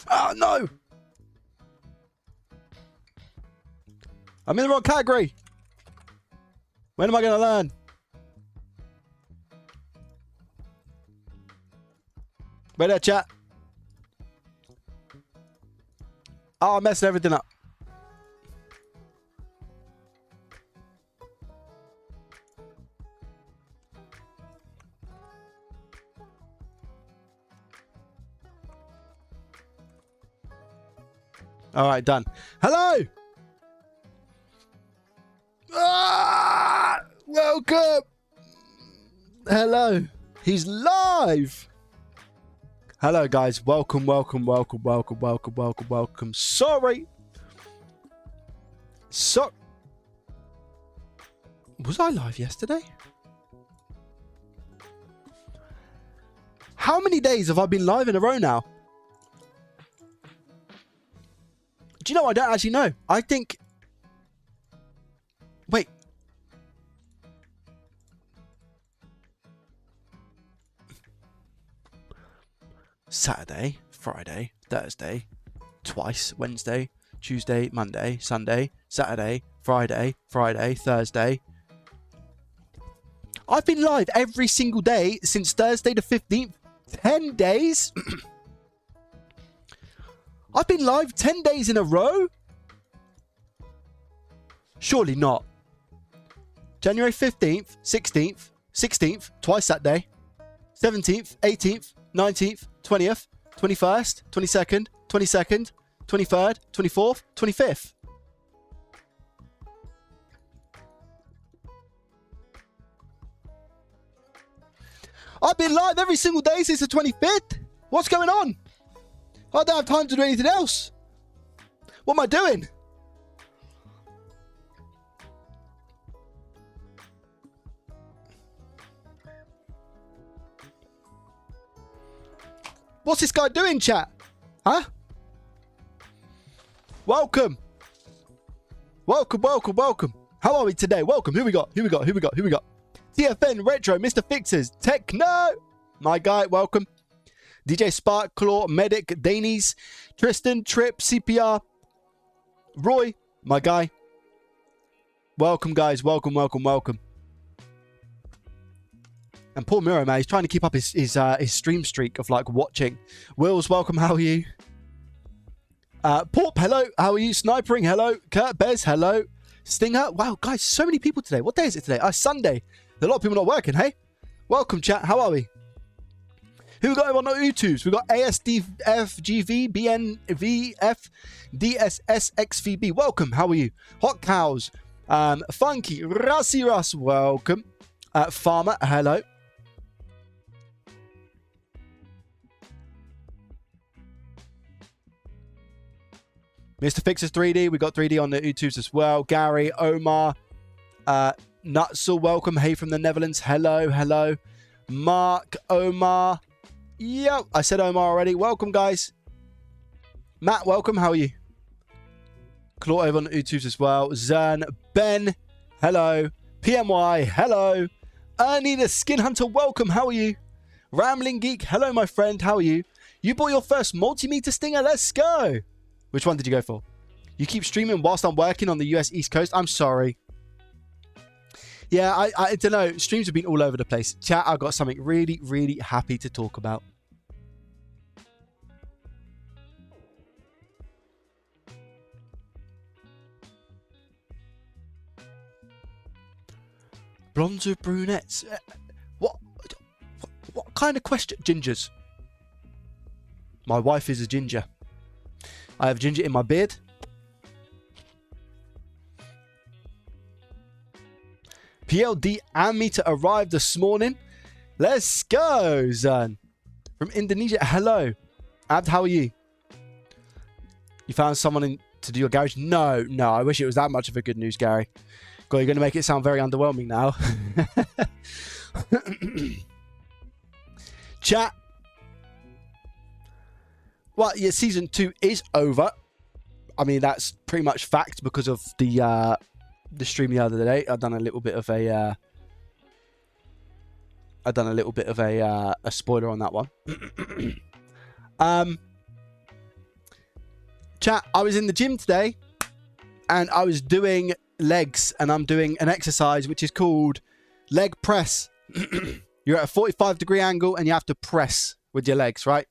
Oh, no. I'm in the wrong category. When am I going to learn? Wait there, chat. Oh, I'm messing everything up. All right, done. Hello. Ah, welcome. Hello. He's live. Hello, guys. Welcome, welcome, welcome, welcome, welcome, welcome, welcome. Sorry. Was I live yesterday? How many days have I been live in a row now? Do you know? I don't actually know. I think... Wait. Saturday, Friday, Thursday, twice, Wednesday, Tuesday, Monday, Sunday, Saturday, Friday, Thursday. I've been live every single day since Thursday the 15th. 10 days? I've been live 10 days in a row? Surely not. January 15th, 16th, twice that day. 17th, 18th, 19th, 20th, 21st, 22nd, 23rd, 24th, 25th. I've been live every single day since the 25th. What's going on? I don't have time to do anything else. What am I doing? What's this guy doing, chat? Huh? Welcome. Welcome, welcome, welcome. How are we today? Welcome. Who we got? Who we got? Who we got? Who we got? TFN, Retro, Mr. Fixers, Techno. My guy, welcome. DJ Spark, Claw, Medic, Danies, Tristan, Trip, CPR, Roy, my guy. Welcome, guys. Welcome, welcome, welcome. And poor Miro, man, he's trying to keep up his stream streak of like watching. Wills, welcome. How are you? Porp, hello. How are you? Snipering, hello. Kurt, Bez, hello. Stinger, wow, guys, so many people today. What day is it today? Sunday. A lot of people not working. Hey, welcome, chat. How are we? Who we got on the YouTubes? We got ASDFGV, BNVF, DSSXVB. Welcome. How are you? Hot Cows. Funky. Rassi Russ. Welcome. Farmer. Hello. Mr. Fixers 3D. We got 3D on the YouTubes as well. Gary. Omar. Nutzel. Welcome. Hey from the Netherlands. Hello. Hello. Mark. Omar. Yo, I said Omar already. Welcome, guys. Matt, welcome. How are you? Claw over on the YouTubes as well. Zern, Ben, hello. PMY, hello. Ernie the Skin Hunter, welcome. How are you? Rambling Geek, hello, my friend. How are you? You bought your first multimeter stinger. Let's go. Which one did you go for? You keep streaming whilst I'm working on the US East Coast. I'm sorry. Yeah, I don't know. Streams have been all over the place. Chat, I've got something really, really happy to talk about. Blondes or brunettes? What kind of question? Gingers. My wife is a ginger. I have ginger in my beard. PLD and me to arrive this morning. Let's go, Zan. From Indonesia. Hello. Abd, how are you? You found someone to do your garage? No. I wish it was that much of a good news, Gary. God, you're going to make it sound very underwhelming now. Chat. Well, yeah, season 2 is over. I mean, that's pretty much fact because of the stream the other day. I've done a little bit of a a spoiler on that one. Chat, I was in the gym today and I was doing legs, and I'm doing an exercise which is called leg press. You're at a 45-degree angle and you have to press with your legs, right?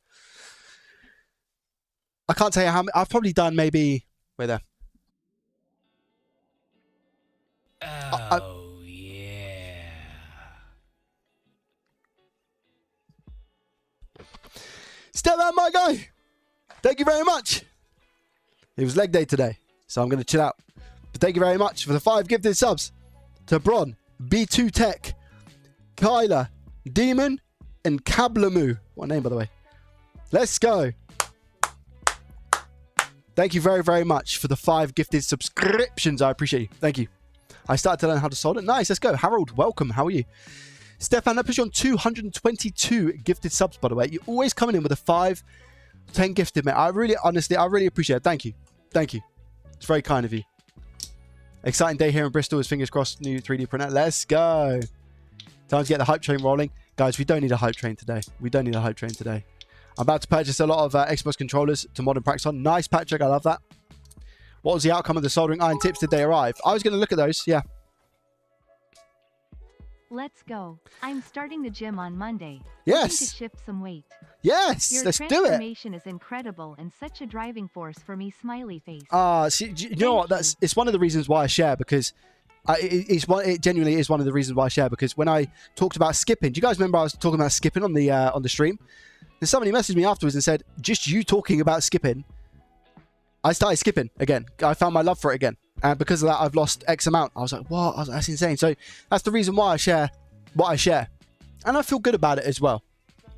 I can't tell you how many. I've probably done maybe... Wait there. Oh, yeah. Step out, my guy. Thank you very much. It was leg day today, so I'm going to chill out. But thank you very much for the 5 gifted subs to Bron, B2 Tech, Kyla, Demon, and Kablamu. What name, by the way? Let's go. Thank you very, very much for the 5 gifted subscriptions. I appreciate you. Thank you. I started to learn how to solder. Nice. Let's go. Harold, welcome. How are you? Stefan, that puts you on 222 gifted subs, by the way. You're always coming in with a 5, 10 gifted, mate. I really, honestly, I really appreciate it. Thank you. Thank you. It's very kind of you. Exciting day here in Bristol. As fingers crossed, new 3D printer. Let's go. Time to get the hype train rolling. Guys, we don't need a hype train today. We don't need a hype train today. I'm about to purchase a lot of Xbox controllers to mod and practice on. Nice, Patrick. I love that. What was the outcome of the soldering iron tips? Did they arrive? I was going to look at those. Yeah. Let's go. I'm starting the gym on Monday. Yes. To shift some weight. Yes. Your Let's do it. transformation is incredible and such a driving force for me, smiley face. See, you know what? It's one of the reasons why I share, because it genuinely is one of the reasons why I share, because when I talked about skipping, do you guys remember I was talking about skipping on the stream? And somebody messaged me afterwards and said, just you talking about skipping, I started skipping again. I found my love for it again. And because of that, I've lost X amount. I was like, what? I was like, that's insane. So that's the reason why I share what I share. And I feel good about it as well.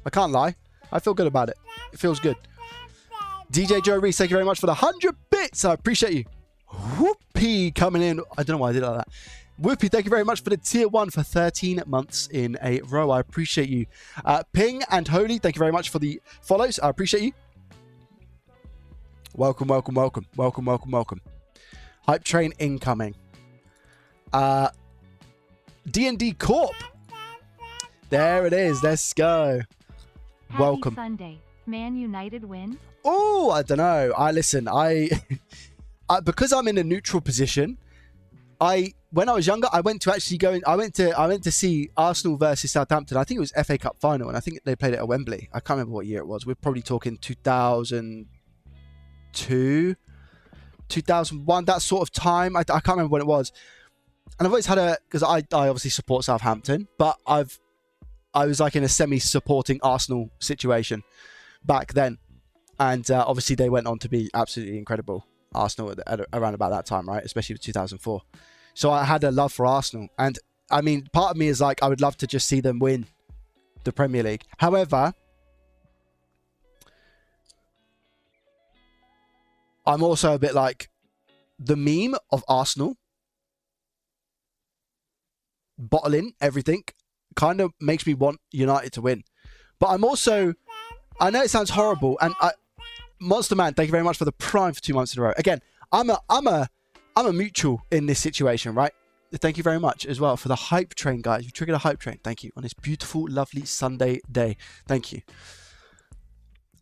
I can't lie. I feel good about it. It feels good. DJ Joe Reese, thank you very much for the 100 bits. I appreciate you. Whoopee coming in. I don't know why I did it like that. Whoopee, thank you very much for the tier 1 for 13 months in a row. I appreciate you. Ping and Holy, thank you very much for the follows. I appreciate you. Welcome, welcome, welcome. Welcome, welcome, welcome. Hype train incoming. D&D Corp. There it is. Let's go. Happy Welcome. Sunday. Man United win? Oh, I don't know. Because I'm in a neutral position, when I was younger, I went to see Arsenal versus Southampton. I think it was FA Cup final, and I think they played it at Wembley. I can't remember what year it was. We're probably talking 2002, 2001, that sort of time. I can't remember when it was. And I've always had because I obviously support Southampton, but I was like in a semi-supporting Arsenal situation back then. And obviously they went on to be absolutely incredible, Arsenal, around about that time, right? Especially with 2004. So I had a love for Arsenal. And I mean, part of me is like, I would love to just see them win the Premier League. However, I'm also a bit like, the meme of Arsenal bottling everything kind of makes me want United to win. But I'm also, I know it sounds horrible, and Monster Man, thank you very much for the Prime for 2 months in a row. Again, I'm a mutual in this situation, right? Thank you very much as well for the hype train, guys. You triggered a hype train. Thank you on this beautiful, lovely Sunday day. Thank you.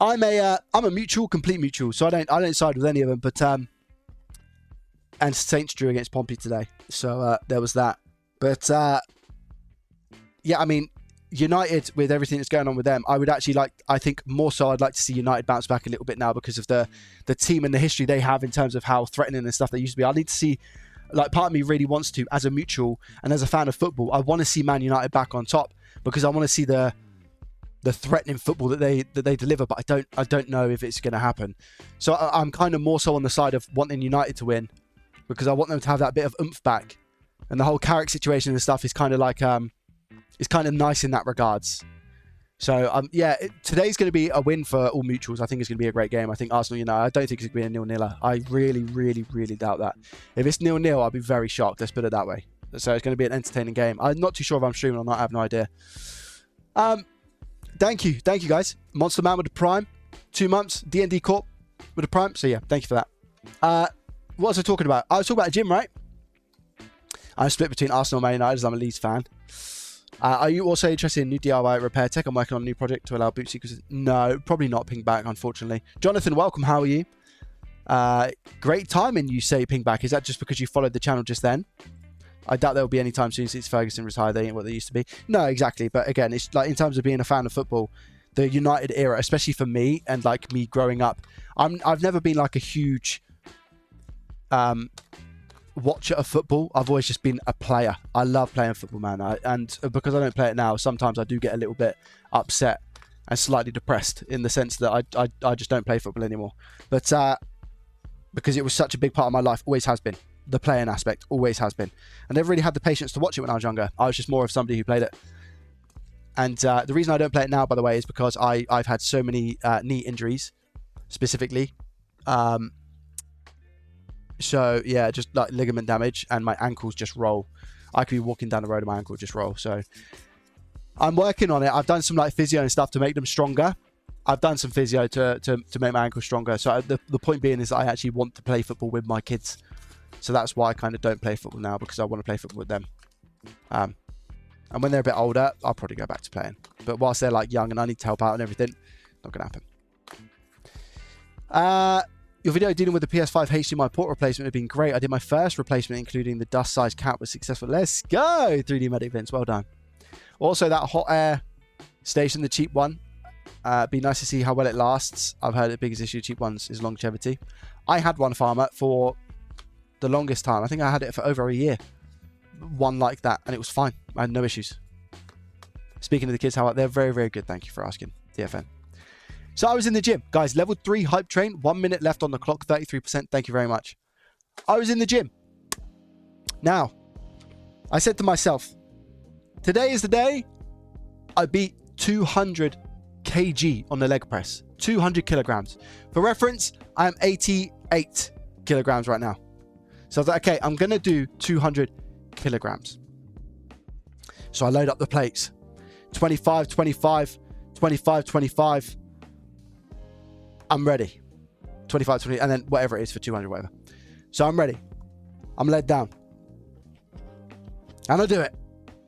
I'm a mutual, complete mutual, so I don't side with any of them. But and Saints drew against Pompey today, so there was that. But yeah, I mean, United, with everything that's going on with them, I would actually I think more so I'd like to see United bounce back a little bit now because of the team and the history they have in terms of how threatening and stuff they used to be. I need to see, like, part of me really wants to, as a mutual and as a fan of football, I want to see Man United back on top because I want to see the threatening football that they deliver, but I don't know if it's going to happen. So I'm kind of more so on the side of wanting United to win because I want them to have that bit of oomph back. And the whole Carrick situation and stuff is kind of like it's kind of nice in that regards. So yeah, today's going to be a win for all mutuals. I think it's going to be a great game. I think Arsenal, I don't think it's going to be a 0-0. I really, really, really doubt that. If it's 0-0, I'll be very shocked. Let's put it that way. So it's going to be an entertaining game. I'm not too sure if I'm streaming or not. I have no idea. Thank you guys. Monster Man with the Prime, 2 months. D&D Corp with the Prime. So yeah, thank you for that. What was I talking about? I was talking about a gym, right? I'm split between Arsenal and Man United as I'm a Leeds fan. Are you also interested in new DIY repair tech? I'm working on a new project to allow boot sequences. No, probably not. Ping back, unfortunately. Jonathan, welcome. How are you? Great timing, you say, Pingback. Is that just because you followed the channel just then? I doubt there will be any time soon since Ferguson retired. They ain't what they used to be. No, exactly. But again, it's like in terms of being a fan of football, the United era, especially for me and like me growing up, I've never been like a huge watcher of football. I've always just been a player. I love playing football, man. And because I don't play it now, sometimes I do get a little bit upset and slightly depressed in the sense that I just don't play football anymore. But because it was such a big part of my life, always has been. The playing aspect always has been. I never really had the patience to watch it when I was younger. I was just more of somebody who played it. And the reason I don't play it now, by the way, is because I've had so many knee injuries, specifically. So, yeah, just like ligament damage, and my ankles just roll. I could be walking down the road and my ankle would just roll. So, I'm working on it. I've done some like physio and stuff to make them stronger. I've done some physio to make my ankles stronger. So, the point being is that I actually want to play football with my kids. So that's why I kind of don't play football now, because I want to play football with them. And when they're a bit older, I'll probably go back to playing. But whilst they're like young and I need to help out and everything, not going to happen. Your video dealing with the PS5 HDMI port replacement has been great. I did my first replacement, including the dust-sized cap, was successful. Let's go! 3D Medic Vince, well done. Also, that hot air station, the cheap one. Be nice to see how well it lasts. I've heard the biggest issue with cheap ones is longevity. I had one, Farmer, for the longest time. I think I had it for over a year. One like that, and it was fine. I had no issues. Speaking of the kids, how they're very, very good. Thank you for asking, DFN. So I was in the gym, guys. Level 3 hype train. 1 minute left on the clock. 33%. Thank you very much. I was in the gym. Now, I said to myself, today is the day I beat 200 kg on the leg press. 200 kilograms. For reference, I am 88 kilograms right now. So I was like, okay, I'm going to do 200 kilograms. So I load up the plates. 25, 25, 25, 25. I'm ready. 25, 20, and then whatever it is for 200, whatever. So I'm ready. I'm led down. And I do it.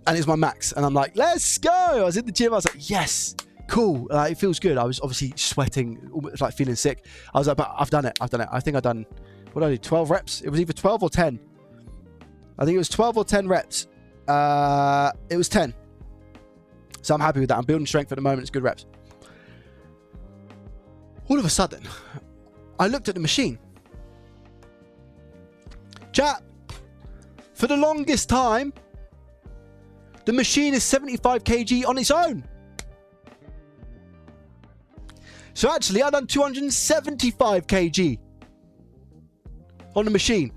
And it's my max. And I'm like, let's go. I was in the gym. I was like, yes, cool. It feels good. I was obviously sweating, like feeling sick. I was like, but I've done it. I've done it. I think I've done... What did I do? 12 reps? It was either 12 or 10. I think it was 12 or 10 reps. It was 10. So I'm happy with that. I'm building strength at the moment. It's good reps. All of a sudden, I looked at the machine. Chat, for the longest time, the machine is 75 kg on its own. So actually, I've done 275 kg. On the machine.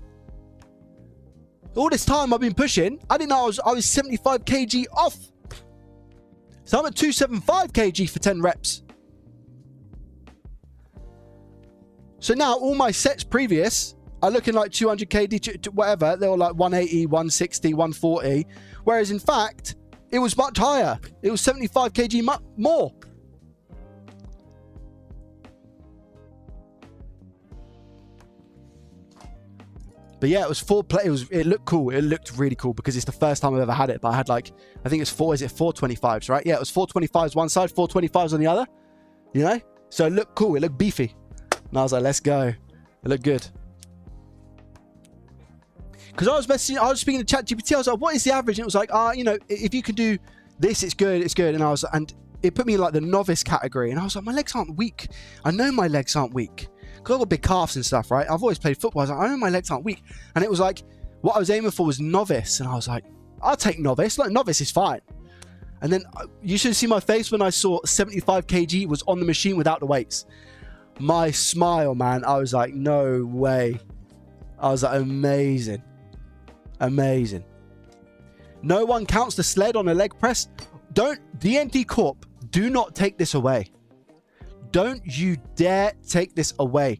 All this time I've been pushing, I didn't know I was 75 kg off. So I'm at 275 kg for 10 reps. So now all my sets previous are looking like 200 kg, whatever. They were like 180, 160, 140. Whereas in fact, it was much higher. It was 75 kg more. But yeah, it was full play. It looked cool. It looked really cool because it's the first time I've ever had it. But I had like, I think it's 425s, right? Yeah, it was 425s one side, 425s on the other. You know? So it looked cool. It looked beefy. And I was like, let's go. It looked good. Because I was speaking to ChatGPT. I was like, what is the average? And it was like, you know, if you can do this, it's good. It's good. And it put me in like the novice category. And I was like, my legs aren't weak. I know my legs aren't weak. Because I've got big calves and stuff, right? I've always played football. I was like, I know my legs aren't weak. And it was like, what I was aiming for was novice. And I was like, I'll take novice. Like, novice is fine. And then you should see my face when I saw 75 kg was on the machine without the weights. My smile, man. I was like, no way. I was like, amazing. Amazing. No one counts the sled on a leg press. Don't, DNT Corp, do not take this away. Don't you dare take this away.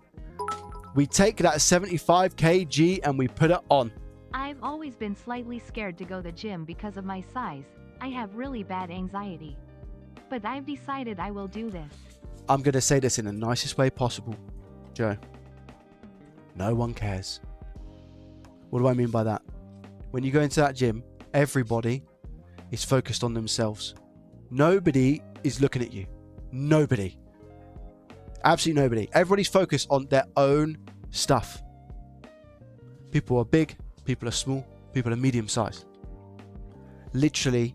We take that 75 kg and we put it on. I've always been slightly scared to go to the gym because of my size. I have really bad anxiety. But I've decided I will do this. I'm going to say this in the nicest way possible, Joe. No one cares. What do I mean by that? When you go into that gym, everybody is focused on themselves. Nobody is looking at you. Nobody. Absolutely nobody. Everybody's focused on their own stuff. People are big, people are small, people are medium sized. Literally,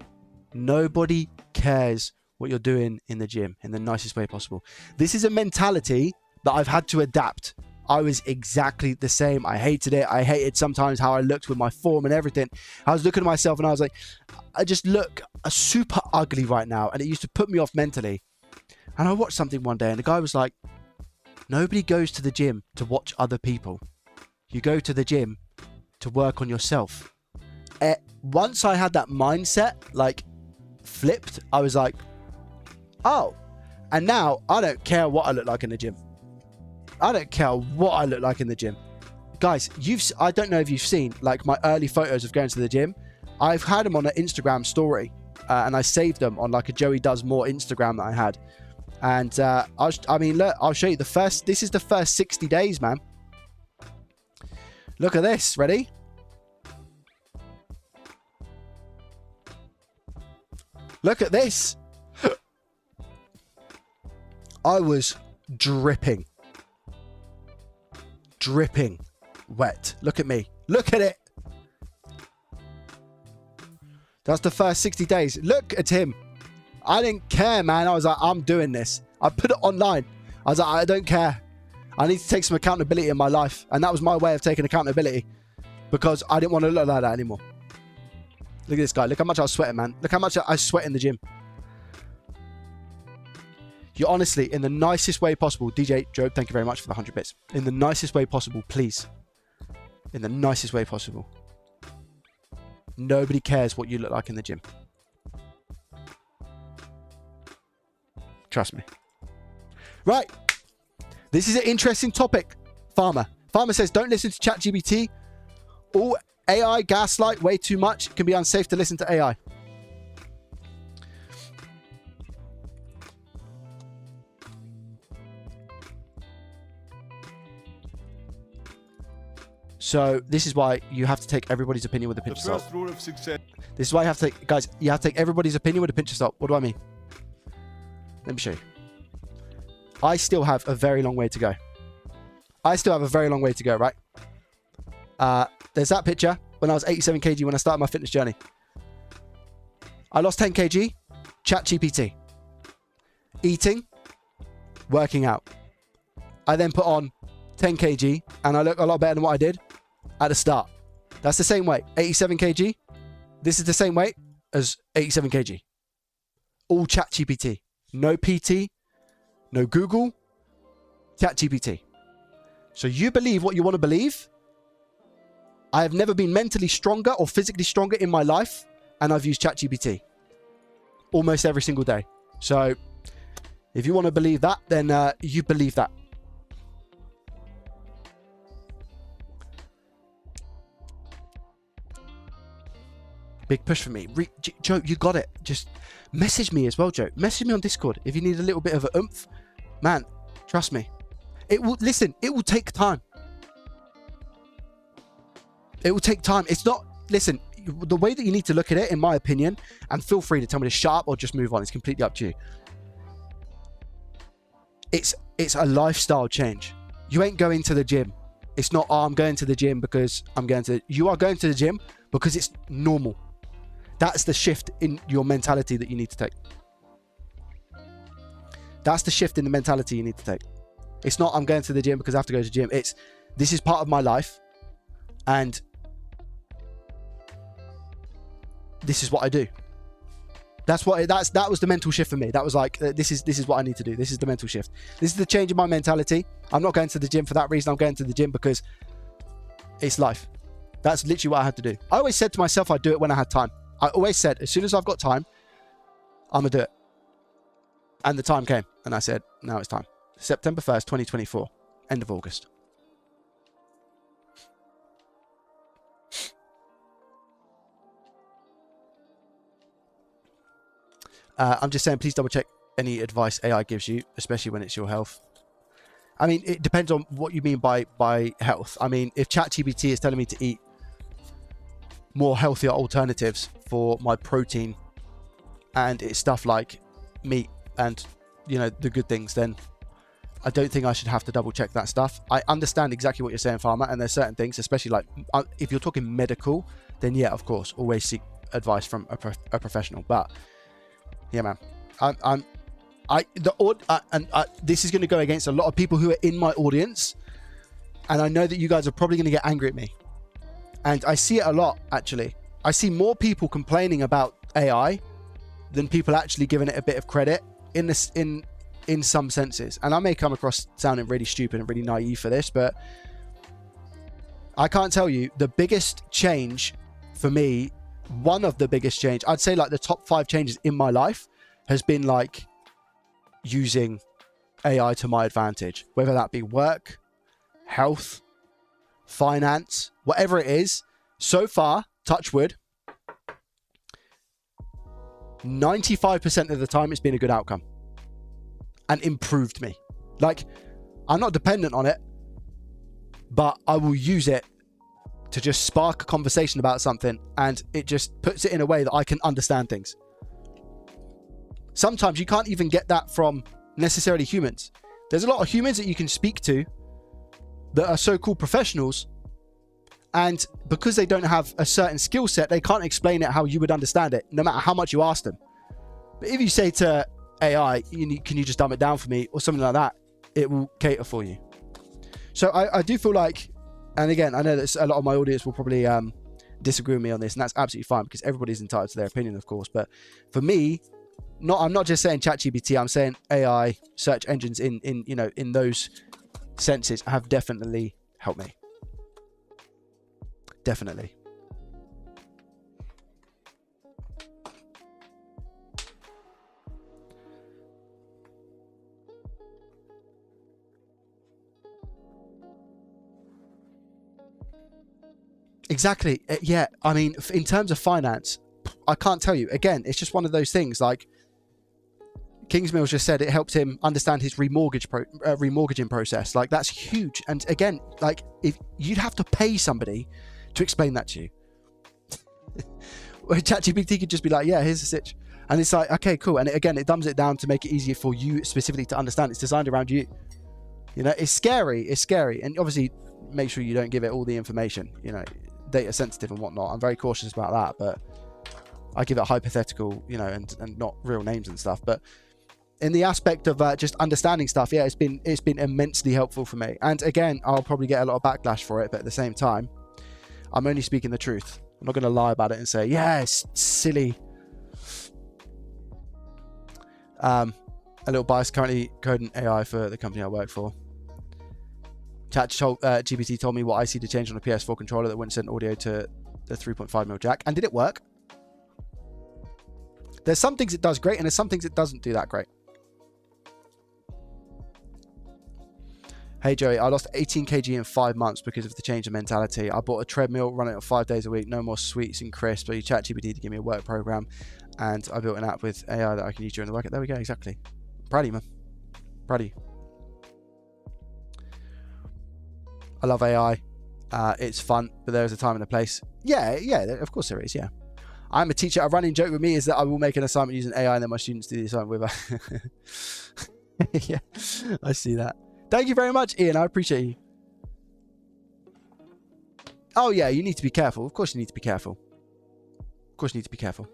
nobody cares what you're doing in the gym in the nicest way possible. This is a mentality that I've had to adapt. I was exactly the same. I hated it. I hated sometimes how I looked with my form and everything. I was looking at myself and I was like, I just look super ugly right now. And it used to put me off mentally. And I watched something one day and the guy was like, nobody goes to the gym to watch other people. You go to the gym to work on yourself. Once I had that mindset, like, flipped, I was like, oh. And now I don't care what I look like in the gym. I don't care what I look like in the gym. Guys, I don't know if you've seen, like, my early photos of going to the gym. I've had them on an Instagram story. And I saved them on, like, a Joey Does More Instagram that I had. And, I mean, look, I'll show you this is the first 60 days, man. Look at this. Ready? Look at this. I was dripping. Dripping wet. Look at me. Look at it. That's the first 60 days. Look at him. I didn't care, man. I was like, I'm doing this. I put it online. I was like, I don't care. I need to take some accountability in my life. And that was my way of taking accountability. Because I didn't want to look like that anymore. Look at this guy. Look how much I was sweating, man. Look how much I sweat in the gym. You're honestly, in the nicest way possible. DJ Joe, thank you very much for the 100 bits. In the nicest way possible, please. In the nicest way possible. Nobody cares what you look like in the gym. Trust me. Right. This is an interesting topic. Farmer says, don't listen to ChatGPT. All AI gaslight way too much. It can be unsafe to listen to AI. So this is why you have to take everybody's opinion with a pinch of salt. Rule of success. This is why you have to take, guys, you have to take everybody's opinion with a pinch of salt. What do I mean? Let me show you. I still have a very long way to go. Right? There's that picture when I was 87 kg when I started my fitness journey. I lost 10 kg, ChatGPT. Eating, working out. I then put on 10 kg and I look a lot better than what I did at the start. That's the same weight, 87 kg. This is the same weight as 87 kg. All ChatGPT. No PT, no Google, ChatGPT. So you believe what you want to believe. I have never been mentally stronger or physically stronger in my life, and I've used ChatGPT almost every single day. So if you want to believe that, then you believe that. Big push for me. Joe, you got it. Just message me as well, Joe. Message me on Discord if you need a little bit of a oomph. Man, trust me. It will take time. It will take time. It's not, listen, the way that you need to look at it, in my opinion, and feel free to tell me to shut up or just move on. It's completely up to you. It's a lifestyle change. You ain't going to the gym. It's not, oh, I'm going to the gym because I'm going to, you are going to the gym because it's normal. That's the shift in your mentality that you need to take. That's the shift in the mentality you need to take. It's not, I'm going to the gym because I have to go to the gym. It's, this is part of my life. And this is what I do. That was the mental shift for me. That was like, this is what I need to do. This is the mental shift. This is the change in my mentality. I'm not going to the gym for that reason. I'm going to the gym because it's life. That's literally what I had to do. I always said to myself, I'd do it when I had time. I always said, as soon as I've got time, I'm going to do it. And the time came. And I said, now it's time. September 1st, 2024. End of August. I'm just saying, please double check any advice AI gives you, especially when it's your health. I mean, it depends on what you mean by health. I mean, if ChatGPT is telling me to eat more healthier alternatives for my protein and it's stuff like meat and, you know, the good things, then I don't think I should have to double check that stuff. I understand exactly what you're saying, Farmer, and there's certain things, especially like if you're talking medical, then yeah, of course, always seek advice from a professional. But yeah, man, this is going to go against a lot of people who are in my audience, and I know that you guys are probably going to get angry at me, and I see it a lot actually. I see more people complaining about AI than people actually giving it a bit of credit in some senses. And I may come across sounding really stupid and really naive for this, but I can't tell you the biggest change for me, one of the biggest change, I'd say like the top 5 changes in my life has been like using AI to my advantage, whether that be work, health, finance, whatever it is. So far, touch wood, 95% of the time it's been a good outcome and improved me. Like, I'm not dependent on it, but I will use it to just spark a conversation about something, and it just puts it in a way that I can understand things. Sometimes you can't even get that from necessarily humans. There's a lot of humans that you can speak to that are so-called professionals, and because they don't have a certain skill set, they can't explain it how you would understand it, no matter how much you ask them. But if you say to AI, can you just dumb it down for me, or something like that, it will cater for you. So I do feel like, and again, I know that a lot of my audience will probably disagree with me on this, and that's absolutely fine because everybody's entitled to their opinion, of course. But for me, I'm not just saying ChatGPT, I'm saying AI search engines in those senses have definitely helped me. Definitely. Exactly. Yeah. I mean, in terms of finance, I can't tell you. Again, it's just one of those things. Like Kingsmills just said, it helped him understand his remortgaging process. Like, that's huge. And again, like, if you'd have to pay somebody to explain that to you, where ChatGPT could just be like, yeah, here's the sitch. And it's like, okay, cool. And again, it dumbs it down to make it easier for you specifically to understand. It's designed around you. You know, it's scary. It's scary. And obviously, make sure you don't give it all the information, you know, data sensitive and whatnot. I'm very cautious about that, but I give it hypothetical, you know, and not real names and stuff. But in the aspect of just understanding stuff, yeah, it's been immensely helpful for me. And again, I'll probably get a lot of backlash for it, but at the same time, I'm only speaking the truth. I'm not going to lie about it and say, yeah, it's silly. A little bias, currently coding AI for the company I work for. GPT told me what IC to change on a PS4 controller that wouldn't send audio to the 3.5mm jack. And did it work? There's some things it does great, and there's some things it doesn't do that great. Hey Joey, I lost 18 kg in 5 months because of the change of mentality. I bought a treadmill, run it on 5 days a week, no more sweets and crisps. So you ChatGPT to give me a work program, and I built an app with AI that I can use during the workout. There we go, exactly. Proud of you, man. Proud of you. I love AI. It's fun, but there is a time and a place. Yeah, of course there is, yeah. I'm a teacher. A running joke with me is that I will make an assignment using AI and then my students do the assignment with her. Yeah, I see that. Thank you very much, Ian. I appreciate you. Oh, yeah, you need to be careful. Of course you need to be careful. Of course you need to be careful.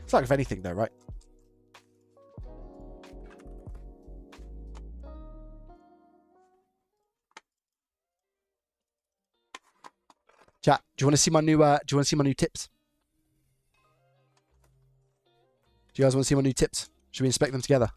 It's like if anything, though, right? Chat, do you want to see my new? Do you want to see my new tips? Do you guys want to see my new tips? Should we inspect them together?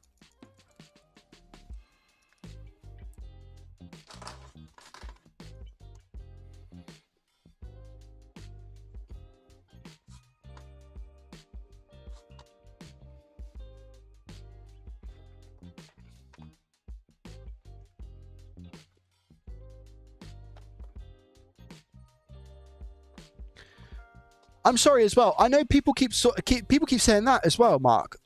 I'm sorry as well. I know people keep saying that as well, Mark.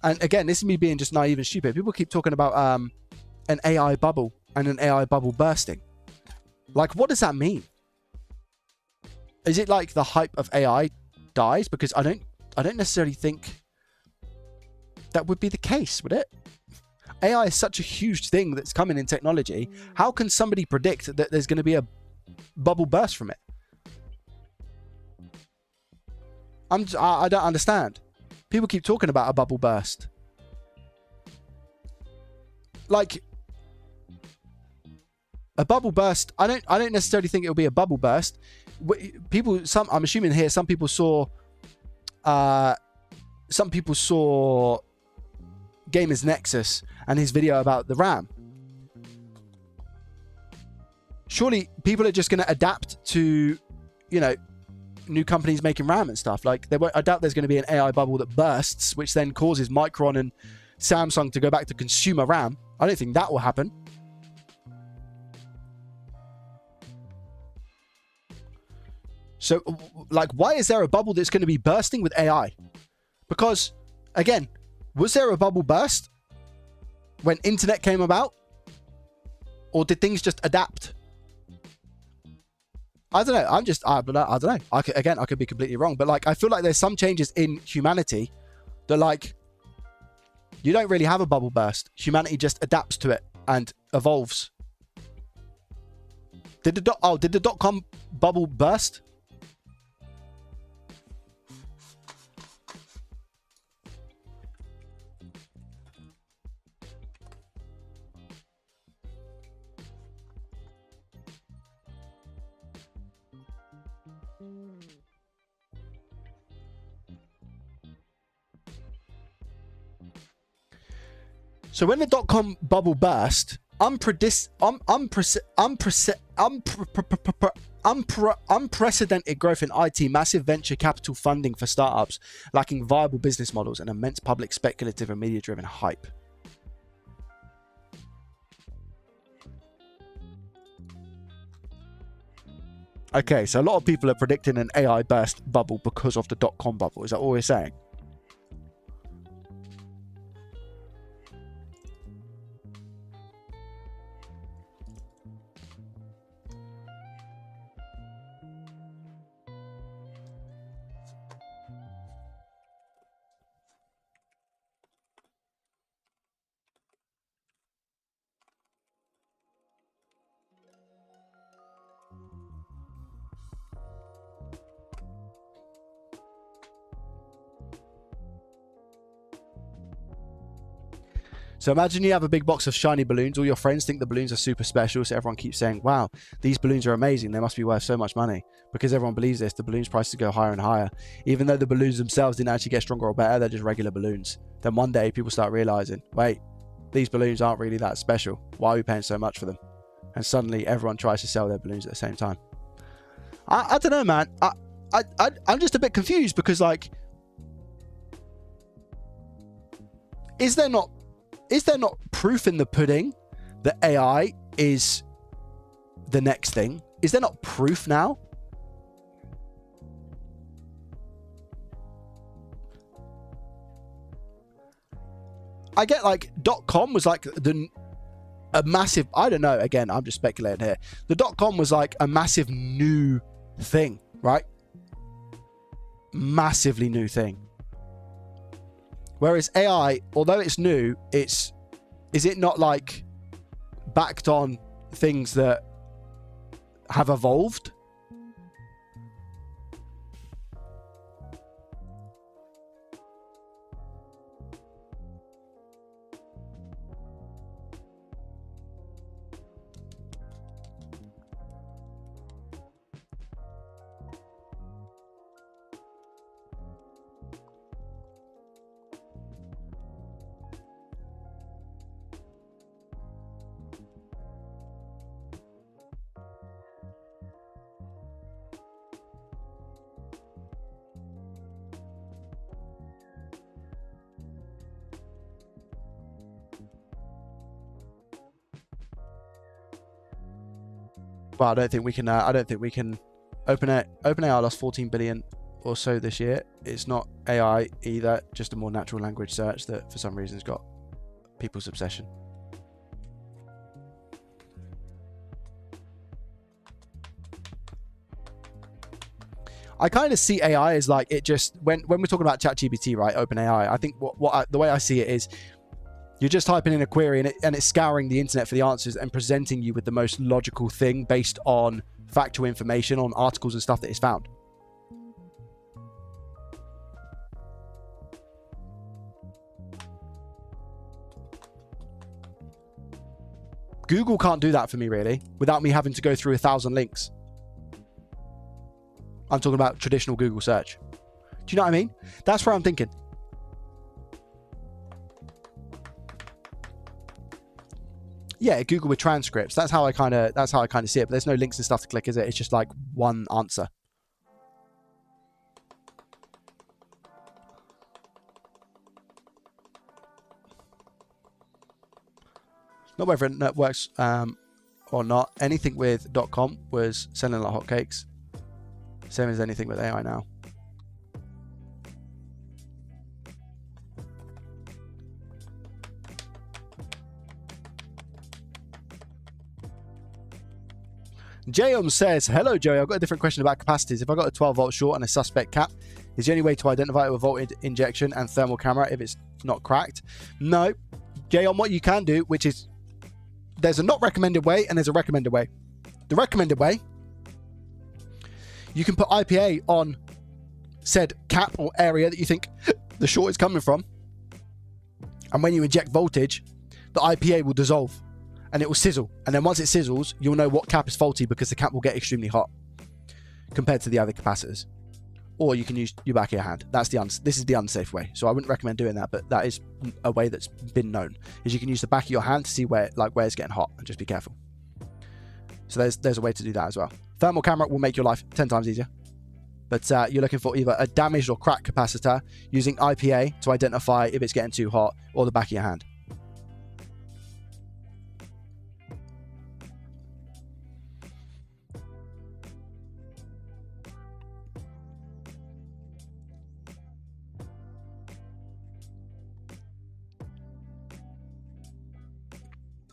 and again, this is me being just naive and stupid. People keep talking about an AI bubble and an AI bubble bursting. Like, what does that mean? Is it like the hype of AI dies? Because I don't necessarily think that would be the case, would it? AI is such a huge thing that's coming in technology. How can somebody predict that there's going to be a bubble burst from it? I don't understand. People keep talking about a bubble burst. Like, a bubble burst, I don't necessarily think it'll be a bubble burst. I'm assuming here some people saw Gamers Nexus and his video about the RAM. Surely people are just going to adapt to, you know, new companies making RAM and stuff. Like, I doubt there's going to be an AI bubble that bursts, which then causes Micron and Samsung to go back to consumer RAM. I don't think that will happen. So, like, why is there a bubble that's going to be bursting with AI? Because, again, was there a bubble burst when internet came about? Or did things just adapt? I don't know. I don't know. I could be completely wrong. But, like, I feel like there's some changes in humanity that, like, you don't really have a bubble burst. Humanity just adapts to it and evolves. Did the dot-com bubble burst? So when the dot-com bubble burst, unprecedented growth in IT, massive venture capital funding for startups, lacking viable business models, and immense public speculative and media-driven hype. Okay, so a lot of people are predicting an AI burst bubble because of the dot-com bubble. Is that what we're saying? So imagine you have a big box of shiny balloons. All your friends think the balloons are super special. So everyone keeps saying, wow, these balloons are amazing. They must be worth so much money. Because everyone believes this, the balloons prices go higher and higher. Even though the balloons themselves didn't actually get stronger or better, they're just regular balloons. Then one day people start realizing, wait, these balloons aren't really that special. Why are we paying so much for them? And suddenly everyone tries to sell their balloons at the same time. I don't know, man. I'm just a bit confused because, like, is there not proof in the pudding that AI is the next thing? Is there not proof now? I get, like, .com was like a massive, I don't know, again, I'm just speculating here. The .com was like a massive new thing, right? Massively new thing. Whereas AI, although it's new, is it not, like, backed on things that have evolved? Well, I don't think we can. OpenAI lost 14 billion or so this year. It's not AI either, just a more natural language search that for some reason has got people's obsession. I kind of see AI as like it just when we're talking about ChatGPT, right? OpenAI. I think the way I see it is you're just typing in a query and it's scouring the internet for the answers and presenting you with the most logical thing based on factual information on articles and stuff that it's found. Google can't do that for me really without me having to go through 1,000 links. I'm talking about traditional Google search. Do you know what I mean? That's where I'm thinking. Yeah, Google with transcripts. That's how I kind of see it. But there's no links and stuff to click, is it? It's just like one answer. Not whether it works or not. Anything with .com was selling like hotcakes. Same as anything with AI now. Jayom says, hello Joey, I've got a different question about capacities. If I got a 12 volt short and a suspect cap, is the only way to identify it with voltage injection and thermal camera if it's not cracked? No. Jayom, what you can do, which is, there's a not recommended way and there's a recommended way. The recommended way, you can put IPA on said cap or area that you think the short is coming from. And when you inject voltage, the IPA will dissolve and it will sizzle. And then once it sizzles, you'll know what cap is faulty because the cap will get extremely hot compared to the other capacitors. Or you can use your back of your hand. This is the unsafe way. So I wouldn't recommend doing that, but that is a way that's been known. Is you can use the back of your hand to see where it's getting hot and just be careful. So there's a way to do that as well. Thermal camera will make your life 10 times easier. But you're looking for either a damaged or cracked capacitor using IPA to identify if it's getting too hot, or the back of your hand.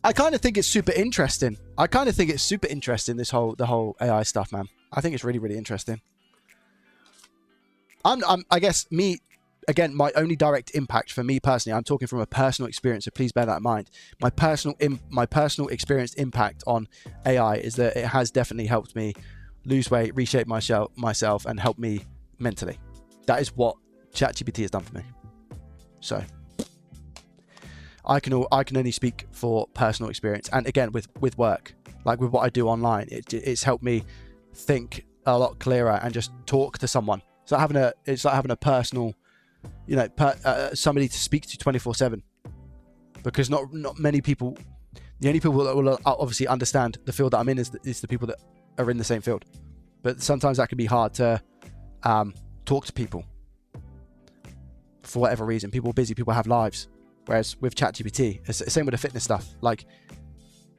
I kind of think it's super interesting. The whole AI stuff, man. I think it's really, really interesting. I guess my only direct impact for me personally, I'm talking from a personal experience, so please bear that in mind. My personal experienced impact on AI is that it has definitely helped me lose weight, reshape myself, and help me mentally. That is what ChatGPT has done for me. So I can only speak for personal experience, and again with work, like with what I do online, it's helped me think a lot clearer and just talk to someone. It's like having a personal, somebody to speak to 24/7, because not many people. The only people that will obviously understand the field that I'm in is the people that are in the same field. But sometimes that can be hard to talk to people for whatever reason. People are busy, people have lives. Whereas with ChatGPT, it's the same with the fitness stuff. Like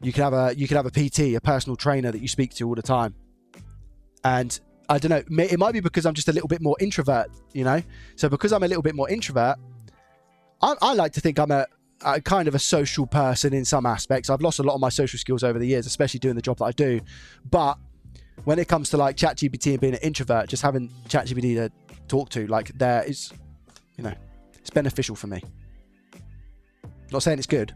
you could have a PT, a personal trainer that you speak to all the time. And I don't know, it might be because I'm just a little bit more introvert, So because I'm a little bit more introvert, I like to think I'm a kind of a social person in some aspects. I've lost a lot of my social skills over the years, especially doing the job that I do. But when it comes to like ChatGPT and being an introvert, just having ChatGPT to talk to, like there is, it's beneficial for me. Not saying it's good.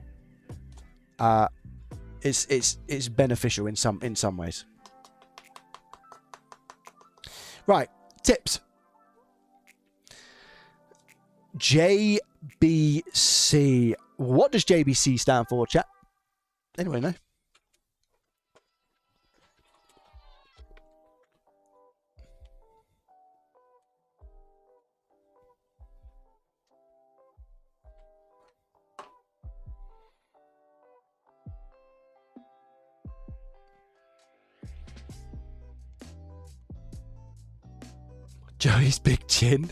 It's beneficial in some ways. Right, tips. JBC. What does JBC stand for, chat? Anybody know? Joey's big chin.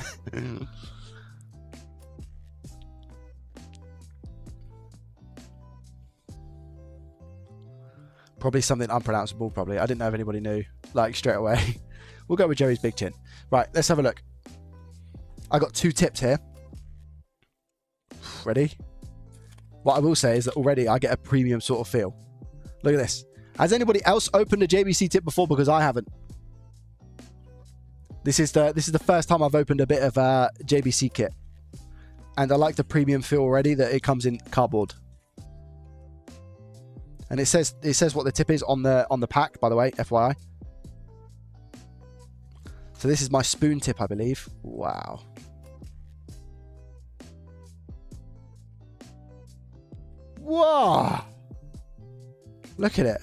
Probably something unpronounceable, probably. I didn't know if anybody knew, like, straight away. We'll go with Joey's big chin. Right, let's have a look. I got 2 tips here. Ready? What I will say is that already I get a premium sort of feel. Look at this. Has anybody else opened a JBC tip before? Because I haven't. This is the first time I've opened a bit of a JBC kit. And I like the premium feel already that it comes in cardboard. And it says what the tip is on the pack, by the way, FYI. So this is my spoon tip, I believe. Wow. Whoa! Look at it.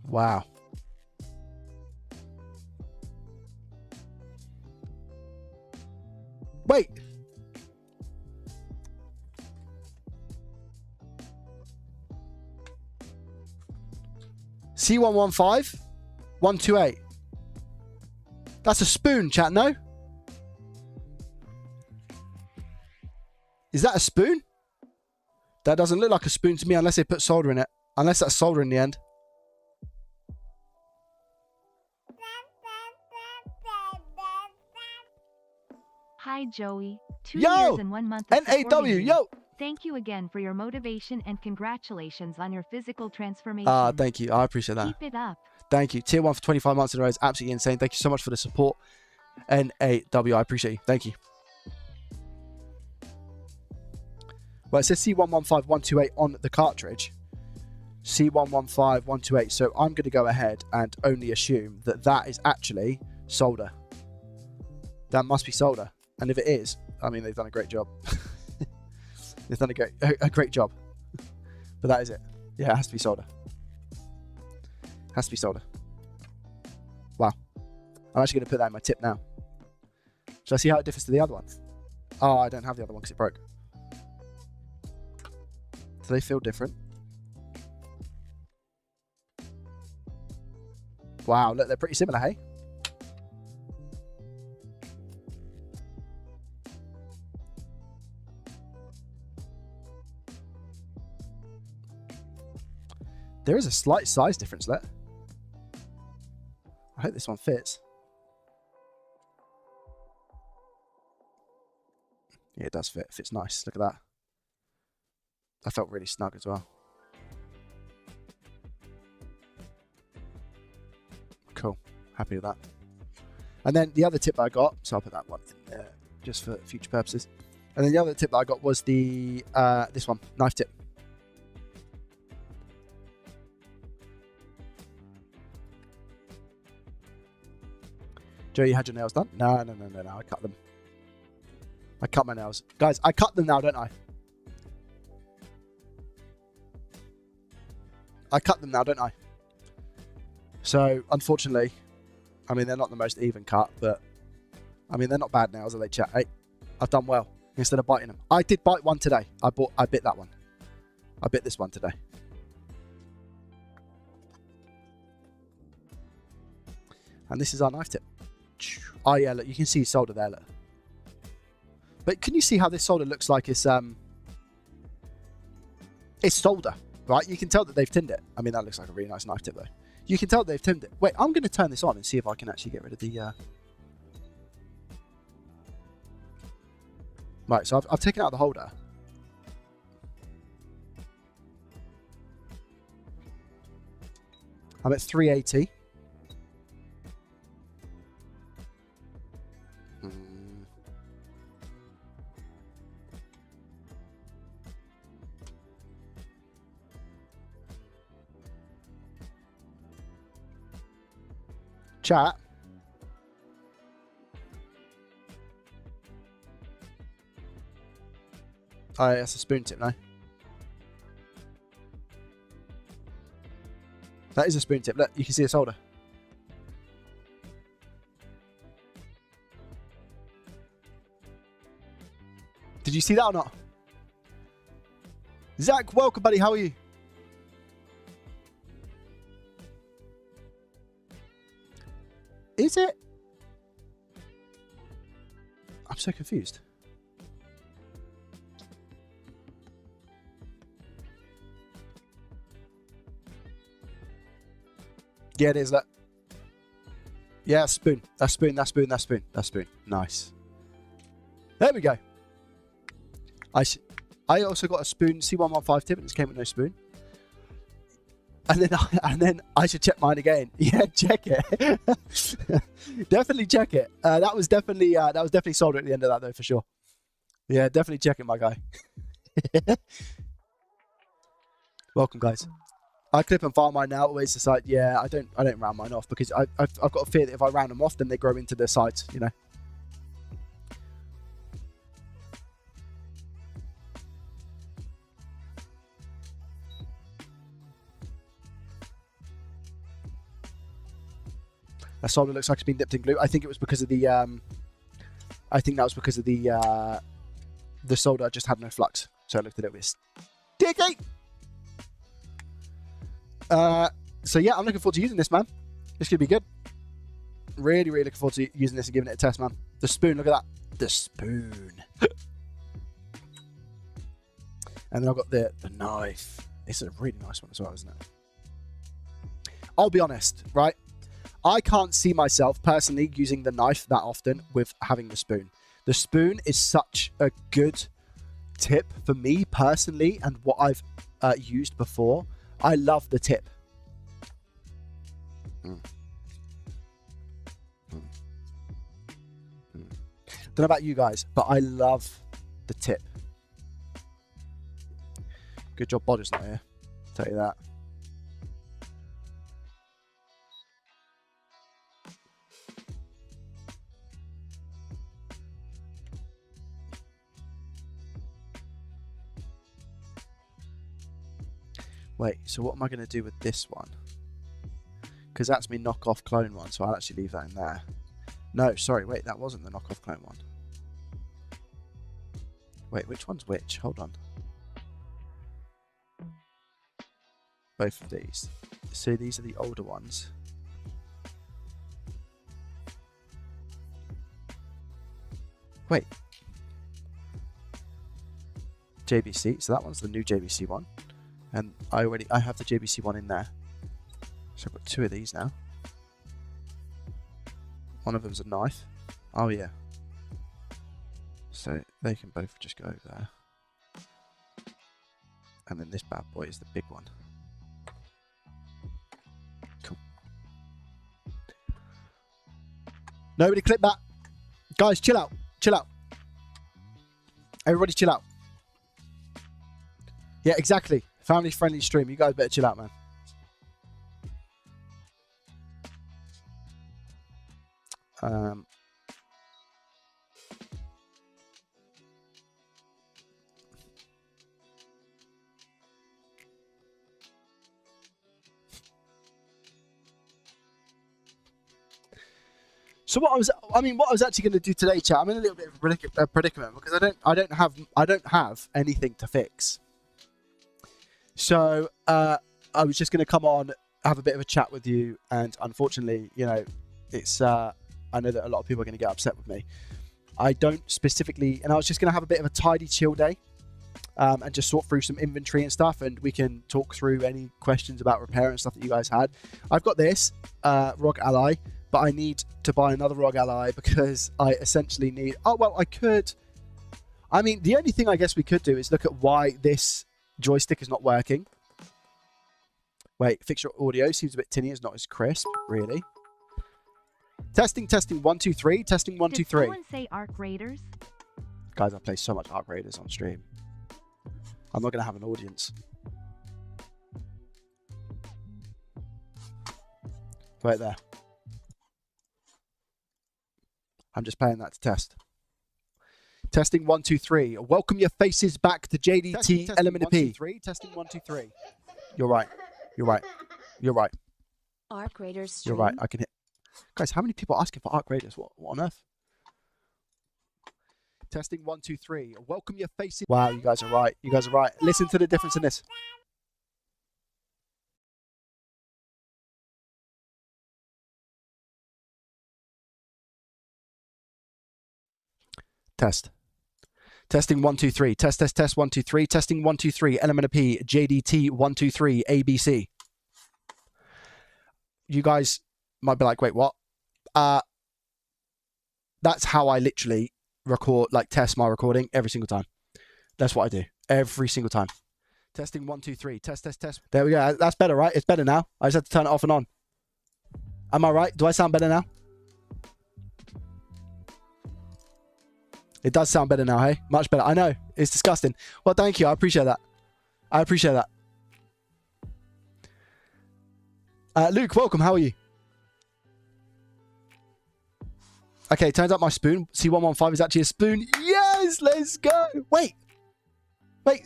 Wow. Wait. C115 128. That's a spoon, chat, no? Is that a spoon? That doesn't look like a spoon to me unless they put solder in it. Unless that's solder in the end. Hi, Joey. 2 Yo! years and 1 month of supporting NAW, you. yo! Thank you again for your motivation and congratulations on your physical transformation. Thank you. I appreciate that. Keep it up. Thank you. Tier 1 for 25 months in a row is absolutely insane. Thank you so much for the support. NAW, I appreciate you. Thank you. Well, it says C115128 on the cartridge. C115128. So I'm going to go ahead and only assume that that is actually solder. That must be solder. And if it is, I mean, they've done a great job. They've done a great job. But that is it. Yeah, it has to be solder. Has to be solder. Wow. I'm actually going to put that in my tip now. Shall I see how it differs to the other one? Oh, I don't have the other one because it broke. Do they feel different? Wow, look, they're pretty similar, hey? There is a slight size difference there. I hope this one fits. Yeah, it does fit. It fits nice. Look at that. That felt really snug as well. Cool. Happy with that. And then the other tip that I got, so I'll put that one in there just for future purposes. And then the other tip that I got was the this one, knife tip. Joe, you had your nails done? No, I cut them. I cut my nails. Guys, I cut them now, don't I? I cut them now, don't I? So, unfortunately, I mean, they're not the most even cut, but, I mean, they're not bad nails, are they, chat? Hey, I've done well instead of biting them. I did bite one today. I bit that one. I bit this one today. And this is our knife tip. Oh yeah, look, you can see solder there, look. But can you see how this solder looks like it's solder, right? You can tell that they've tinned it. I mean, that looks like a really nice knife tip though. You can tell they've tinned it. Wait, I'm going to turn this on and see if I can actually get rid of the... Right, so I've taken out the holder. I'm at 380. Chat. Oh, that's a spoon tip, no? That is a spoon tip. Look, you can see the solder. Did you see that or not? Zach, welcome, buddy. How are you? Is it? I'm so confused. Yeah, it is. Look. Yeah, spoon. That's spoon. That's spoon. That's spoon. That's spoon. Nice. There we go. I also got a spoon C115 tip, and it came with no spoon. And then I should check mine again. Yeah, check it. Definitely check it. That was definitely solder at the end of that though, for sure. Yeah, definitely check it, my guy. Welcome, guys. I clip and file mine now. Always decide. Yeah, I don't round mine off because I've got a fear that if I round them off, then they grow into the sides. You know. That solder looks like it's been dipped in glue. I think it was because of the. I think that was because of the solder just had no flux, so it looked a little bit sticky. So yeah, I'm looking forward to using this, man. This could be good. Really, really looking forward to using this and giving it a test, man. The spoon, look at that. The spoon. And then I've got the knife. It's a really nice one as well, isn't it? I'll be honest, right? I can't see myself personally using the knife that often with having the spoon. The spoon is such a good tip for me personally, and what I've used before. I love the tip. Don't know about you guys, but I love the tip. Good job Bodger's not here. I'll tell you that. Wait, so what am I going to do with this one? Because that's my knockoff clone one, so I'll actually leave that in there. No, sorry, wait, that wasn't the knockoff clone one. Wait, which one's which? Hold on. Both of these. So these are the older ones. Wait. JBC, so that one's the new JBC one. And I have the JBC one in there. So I've got two of these now. One of them's a knife. Oh yeah. So they can both just go over there. And then this bad boy is the big one. Cool. Nobody clip that. Guys, chill out. Chill out. Everybody chill out. Yeah, exactly. Family friendly stream. You guys better chill out, man. So what I was actually going to do today, chat. I'm in a little bit of a predicament because I don't have anything to fix. So I was just going to come on, have a bit of a chat with you, and unfortunately, you know, it's I know that a lot of people are going to get upset with me. I don't specifically, and I was just going to have a bit of a tidy, chill day, and just sort through some inventory and stuff, and we can talk through any questions about repair and stuff that you guys had. I've got this ROG Ally, but I need to buy another ROG Ally because I essentially need. Oh well, I could. I mean, the only thing I guess we could do is look at why this joystick is not working. Wait, fix your audio. Seems a bit tinny. It's not as crisp, really. Testing, 1, 2, 3. Testing, 1, 2, 3. Did someone say Arc Raiders? Guys, I play so much Arc Raiders on stream. I'm not going to have an audience. Right there. I'm just playing that to test. Testing, 1, 2, 3. Welcome your faces back to JDT Element P. 3. Testing, 1, 2, 3. You're right. You're right. You're right. Arc Raiders stream. You're right. I can hit. Guys, how many people are asking for Arc Raiders? What on earth? Testing, 1, 2, 3. Welcome your faces. Wow, you guys are right. You guys are right. Listen to the difference in this. test. Testing 1 2 3. Test 1 2 3. Testing 1 2 3. Element of P. JDT 1 2 3. ABC. You guys might be like, wait, what? That's how I literally record, like test my recording every single time. That's what I do every single time. Testing 1 2 3. Test. There we go. That's better, right? It's better now. I just had to turn it off and on. Am I right? Do I sound better now? It does sound better now, hey? Much better. I know. It's disgusting. Well, thank you. I appreciate that. I appreciate that. Luke, welcome. How are you? Okay, turns out my spoon, C115, is actually a spoon. Yes, let's go. Wait,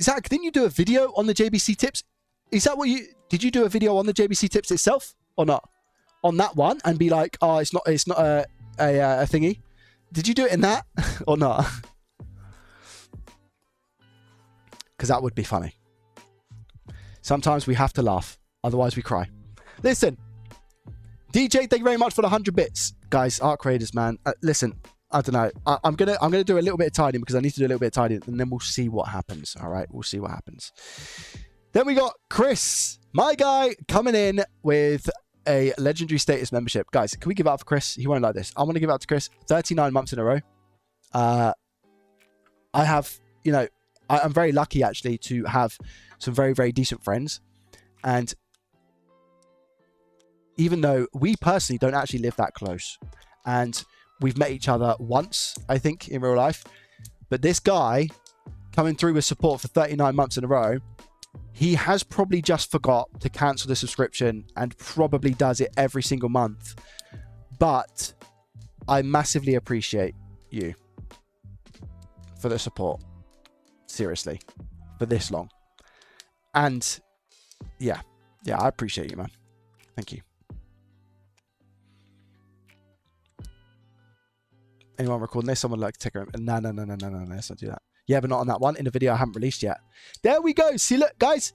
Zach, didn't you do a video on the JBC tips? Is that what you... Did you do a video on the JBC tips itself or not? On that one and be like, oh, it's not a thingy. Did you do it in that or not? Because that would be funny. Sometimes we have to laugh. Otherwise we cry. Listen. DJ, thank you very much for the 100 bits. Guys, art creators, man. Listen, I don't know. I'm gonna do a little bit of tidying because I need to do a little bit of tidying and then we'll see what happens. All right, we'll see what happens. Then we got Chris, my guy, coming in with a legendary status membership. Guys, can we give it up for Chris? He won't like this. I want to give it up to Chris. 39 months in a row. I have, you know, I'm very lucky actually to have some very, very decent friends. And even though we personally don't actually live that close and we've met each other once, I think, in real life, but this guy coming through with support for 39 months in a row, he has probably just forgot to cancel the subscription and probably does it every single month. But I massively appreciate you for the support. Seriously. For this long. And yeah, I appreciate you, man. Thank you. Anyone recording this? Someone like to take a... No, let's not do that. Yeah, but not on that one. In the video I haven't released yet. There we go. See, look, guys.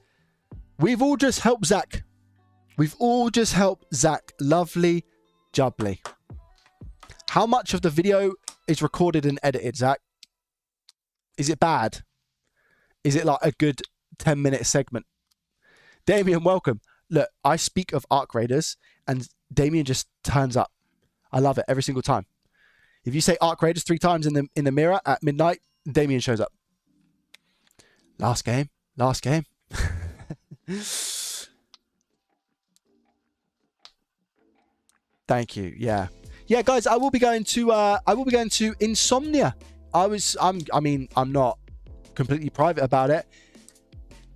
We've all just helped Zach. We've all just helped Zach. Lovely jubbly. How much of the video is recorded and edited, Zach? Is it bad? Is it like a good 10-minute segment? Damien, welcome. Look, I speak of Arc Raiders and Damien just turns up. I love it every single time. If you say Arc Raiders 3 times in the mirror at midnight, Damien shows up. Last game. Thank you. Yeah, guys, I will be going to Insomnia. I'm not completely private about it.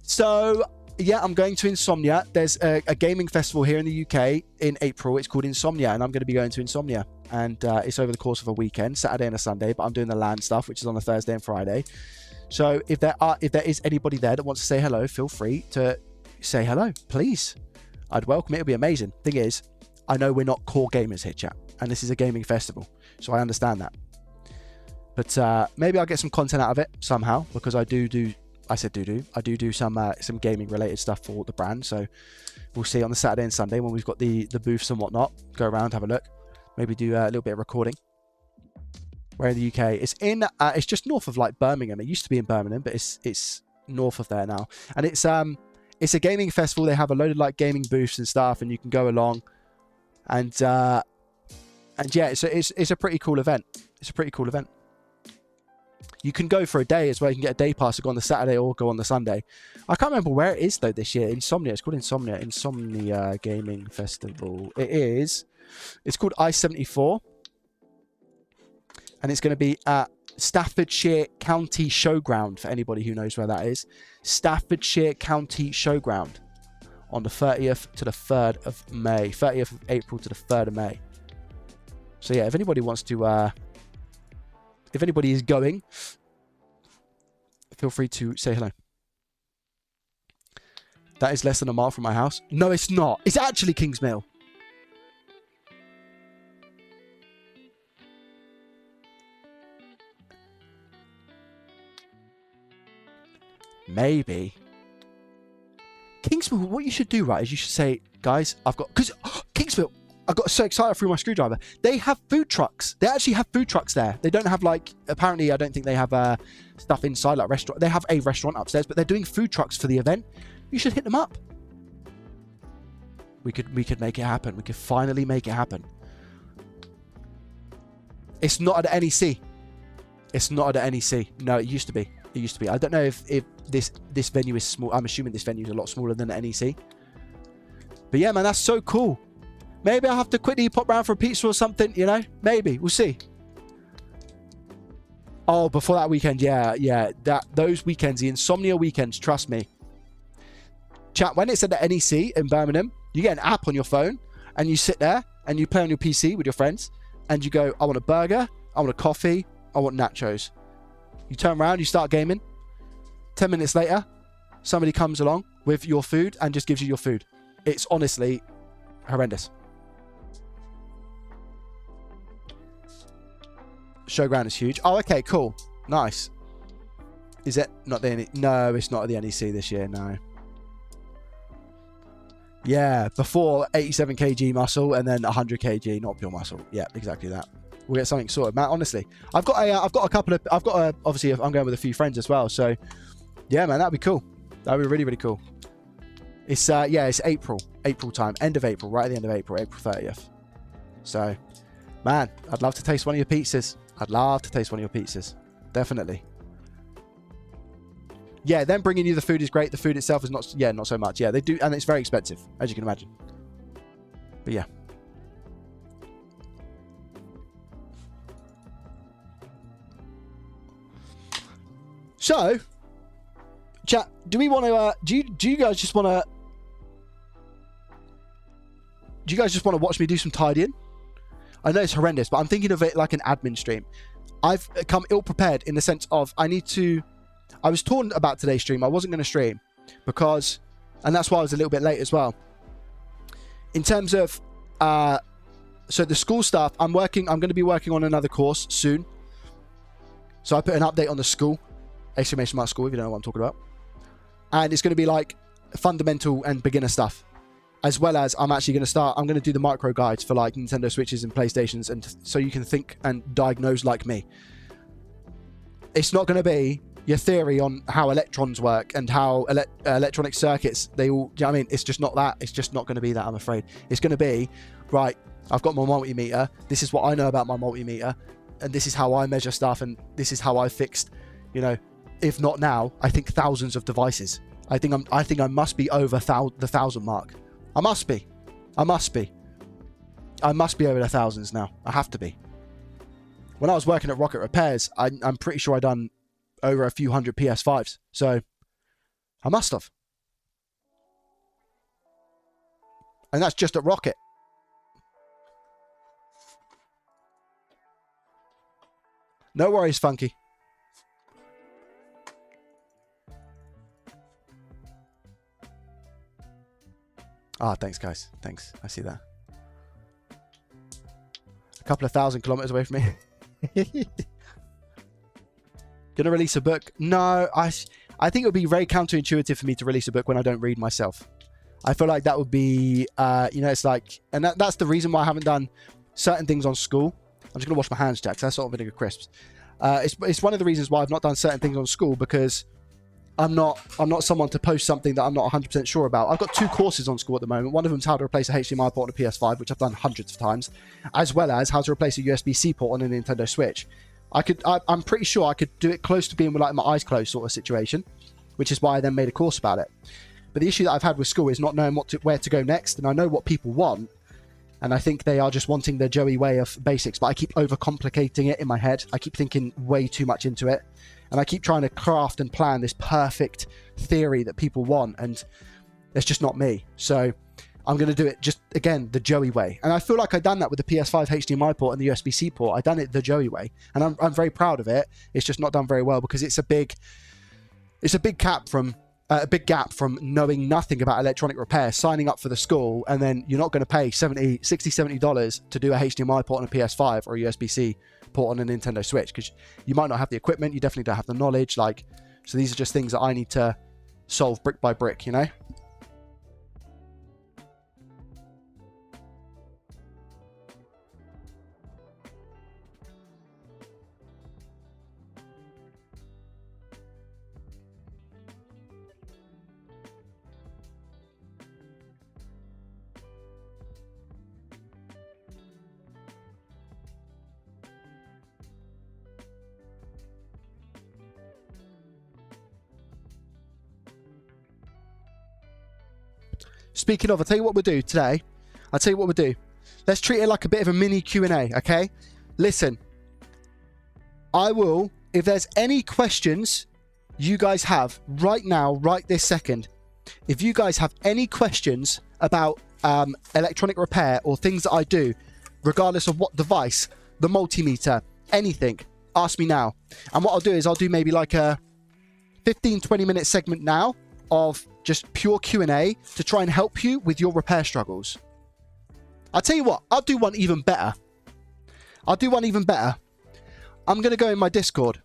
So yeah, I'm going to Insomnia. There's a gaming festival here in the UK in April. It's called Insomnia, and I'm going to be going to Insomnia. And it's over the course of a weekend, Saturday and a Sunday, but I'm doing the LAN stuff, which is on a Thursday and Friday. So if there is anybody there that wants to say hello, feel free to say hello, please. I'd welcome it. It'll be amazing. Thing is, I know we're not core gamers here, chat, and this is a gaming festival, so I understand that. But maybe I'll get some content out of it somehow, because I do some gaming related stuff for the brand. So we'll see on the Saturday and Sunday when we've got the booths and whatnot. Go around, have a look. Maybe do a little bit of recording. Where in the UK? It's in. It's just north of like Birmingham. It used to be in Birmingham, but it's north of there now. And it's a gaming festival. They have a load of like gaming booths and stuff, and you can go along. And yeah, it's a pretty cool event. It's a pretty cool event. You can go for a day as well. You can get a day pass to go on the Saturday or go on the Sunday. I can't remember where it is though this year. Insomnia. It's called Insomnia. Insomnia Gaming Festival. It's called I-74. And it's going to be at Staffordshire County Showground, for anybody who knows where that is. Staffordshire County Showground on the 30th to the 3rd of May. 30th of April to the 3rd of May. So yeah, if anybody wants to... if anybody is going, feel free to say hello. That is less than a mile from my house. No, it's not. It's actually Kingsmill. Maybe. Kingsmill, what you should do, right, is you should say, guys, I've got... Because Kingsmill... I got so excited through my screwdriver. They have food trucks. They actually have food trucks there. They don't have like, apparently I don't think they have stuff inside like restaurant. They have a restaurant upstairs, but they're doing food trucks for the event. You should hit them up. We could make it happen. We could finally make it happen. It's not at NEC. It's not at NEC. No, it used to be. It used to be. I don't know if this venue is small. I'm assuming this venue is a lot smaller than the NEC. But yeah, man, that's so cool. Maybe I'll have to quickly pop round for a pizza or something, you know? Maybe. We'll see. Oh, before that weekend, yeah. Those weekends, the Insomnia weekends, trust me. Chat, when it's at the NEC in Birmingham, you get an app on your phone and you sit there and you play on your PC with your friends and you go, I want a burger, I want a coffee, I want nachos. You turn around, you start gaming. 10 minutes later, somebody comes along with your food and just gives you your food. It's honestly horrendous. Showground is huge. Oh, okay, cool. Nice. Is it not the NEC? No, it's not at the NEC this year, no. Yeah, before 87 kg muscle and then 100 kg, not pure muscle. Yeah, exactly that. We'll get something sorted, man. Honestly, obviously I'm going with a few friends as well. So yeah, man, that'd be cool. That'd be really, really cool. It's it's April time, end of April, right at the end of April 30th. So, man, I'd love to taste one of your pizzas. Definitely. Yeah, them bringing you the food is great. The food itself is not so much. Yeah, they do, and it's very expensive, as you can imagine. But yeah. So, chat, do we want to, do you guys just want to, watch me do some tidying? I know it's horrendous, but I'm thinking of it like an admin stream. I've come ill-prepared in the sense of I was torn about today's stream. I wasn't going to stream because, and that's why I was a little bit late as well. In terms of, so the school stuff, I'm going to be working on another course soon. So I put an update on the school, exclamation mark school, if you don't know what I'm talking about. And it's going to be like fundamental and beginner stuff. As well as I'm going to do the micro guides for like Nintendo Switches and PlayStations, and so you can think and diagnose like me. It's not going to be your theory on how electrons work and how electronic circuits, they all, you know what I mean? It's just not that. It's just not going to be that, I'm afraid. It's going to be, right, I've got my multimeter. This is what I know about my multimeter. And this is how I measure stuff. And this is how I fixed, you know, if not now, I think thousands of devices. I think I must be over the 1,000 mark. I must be over the thousands now. I have to be. When I was working at Rocket Repairs, I'm pretty sure I done over a few hundred PS5's. So I must have. And that's just at Rocket. No worries, Funky. Ah, thanks, guys. Thanks. I see that. A couple of 1,000 kilometers away from me. Gonna release a book? No, I think it would be very counterintuitive for me to release a book when I don't read myself. I feel like that would be, you know, it's like, and that's the reason why I haven't done certain things on school. I'm just gonna wash my hands, Jack. That's salt and vinegar crisps. It's one of the reasons why I've not done certain things on school, because I'm not someone to post something that I'm not 100% sure about. I've got 2 courses on school at the moment. One of them is how to replace a HDMI port on a PS5, which I've done hundreds of times, as well as how to replace a USB-C port on a Nintendo Switch. I'm pretty sure I could do it close to being with like my eyes closed sort of situation, which is why I then made a course about it. But the issue that I've had with school is not knowing where to go next, and I know what people want, and I think they are just wanting the Joey way of basics, but I keep overcomplicating it in my head. I keep thinking way too much into it. And I keep trying to craft and plan this perfect theory that people want, and it's just not me. So I'm going to do it just, again, the Joey way. And I feel like I've done that with the PS5 HDMI port and the USB-C port. I've done it the Joey way, and I'm very proud of it. It's just not done very well because it's a big gap from knowing nothing about electronic repair, signing up for the school, and then you're not going to pay $70 to do a HDMI port on a PS5 or a USB-C port on a Nintendo Switch, because you might not have the equipment, you definitely don't have the knowledge. Like, so these are just things that I need to solve brick by brick, you know? speaking of, I'll tell you what we'll do today. I'll tell you what we'll do. Let's treat it like a bit of a mini Q&A, okay? Listen, I will, if there's any questions you guys have right now, right this second, if you guys have any questions about electronic repair or things that I do, regardless of what device, the multimeter, anything, ask me now. And what I'll do is I'll do maybe like a 15-20 minute segment now of just pure Q&A to try and help you with your repair struggles. I'll tell you what, I'll do one even better. I'm going to go in my Discord.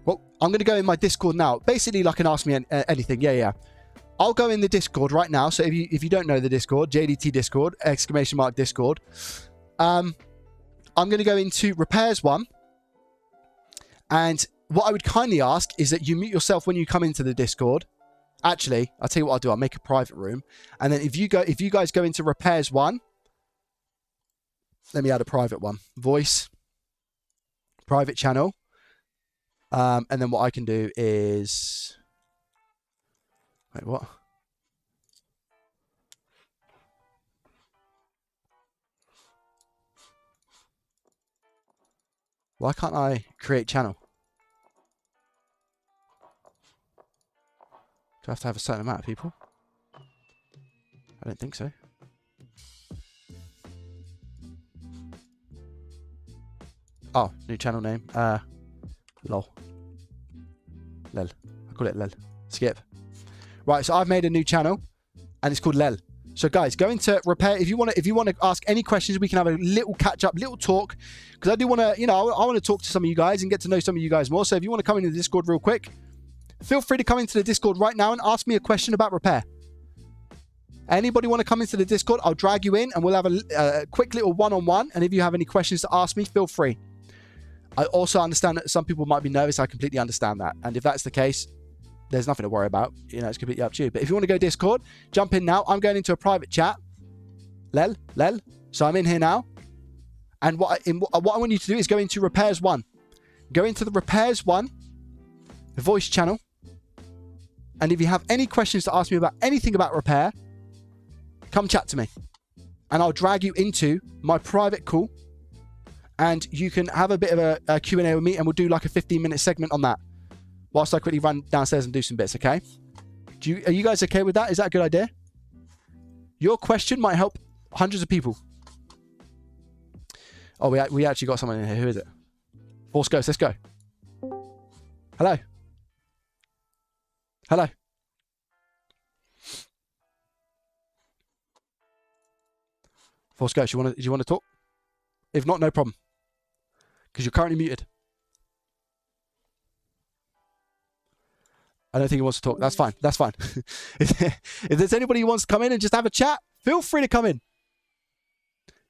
Well, I'm going to go in my Discord now. Basically, like, an ask me anything. Yeah. I'll go in the Discord right now. So if you don't know the Discord, JDT Discord, ! Discord. I'm going to go into repairs 1. And what I would kindly ask is that you mute yourself when you come into the Discord. Actually, I'll tell you what I'll do. I'll make a private room. And then if you guys go into repairs 1, let me add a private one. Voice, private channel. And then what I can do is... Wait, what? Why can't I create channel? Do I have to have a certain amount of people? I don't think so. Oh, new channel name. Lol. Lel. I call it Lel. Skip. Right, so I've made a new channel and it's called Lel. So guys, go into repair. If you want to ask any questions, we can have a little catch up, little talk. Because I do want to, I want to talk to some of you guys and get to know some of you guys more. So if you want to come into the Discord real quick, feel free to come into the Discord right now and ask me a question about repair. Anybody want to come into the Discord, I'll drag you in and we'll have a quick little one-on-one. And if you have any questions to ask me, feel free. I also understand that some people might be nervous. I completely understand that. And if that's the case, there's nothing to worry about. It's completely up to you. But if you want to go Discord, jump in now. I'm going into a private chat. Lel. So I'm in here now. And what I want you to do is go into repairs 1. Go into the repairs 1, the voice channel. And if you have any questions to ask me about anything about repair, come chat to me. And I'll drag you into my private call. And you can have a bit of a Q&A with me, and we'll do like a 15-minute segment on that whilst I quickly run downstairs and do some bits, okay? Are you guys okay with that? Is that a good idea? Your question might help hundreds of people. Oh, we actually got someone in here. Who is it? Force Ghost, let's go. Hello. Force Ghost, do you want to talk? If not, no problem. Because you're currently muted. I don't think he wants to talk. That's fine. If there's anybody who wants to come in and just have a chat, feel free to come in.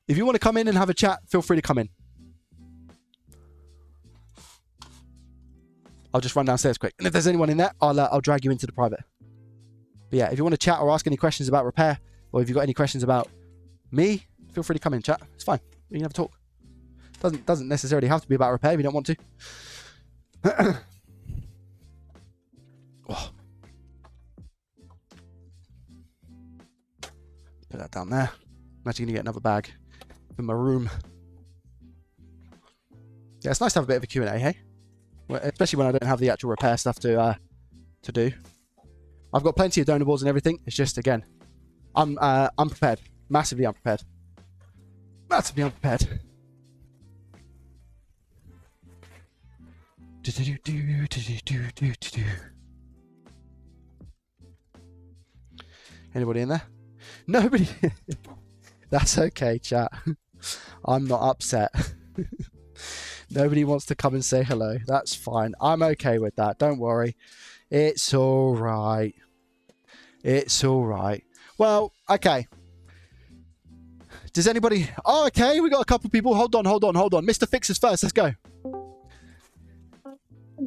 If you want to come in and have a chat, feel free to come in. I'll just run downstairs quick. And if there's anyone in there, I'll drag you into the private. But yeah, if you want to chat or ask any questions about repair, or if you've got any questions about me, feel free to come in, chat. It's fine. We can have a talk. Doesn't necessarily have to be about repair if you don't want to. Oh. Put that down there. I'm actually going to get another bag in my room. Yeah, it's nice to have a bit of a Q&A, hey? Well, especially when I don't have the actual repair stuff to do. I've got plenty of donor boards and everything. It's just, again, I'm unprepared. Massively unprepared. Anybody in there? Nobody. That's okay, chat. I'm not upset. Nobody wants to come and say hello. That's fine. I'm okay with that. Don't worry. It's all right. Well, okay. Does anybody... Oh, okay. We got a couple of people. Hold on. Mr. Fixers first. Let's go.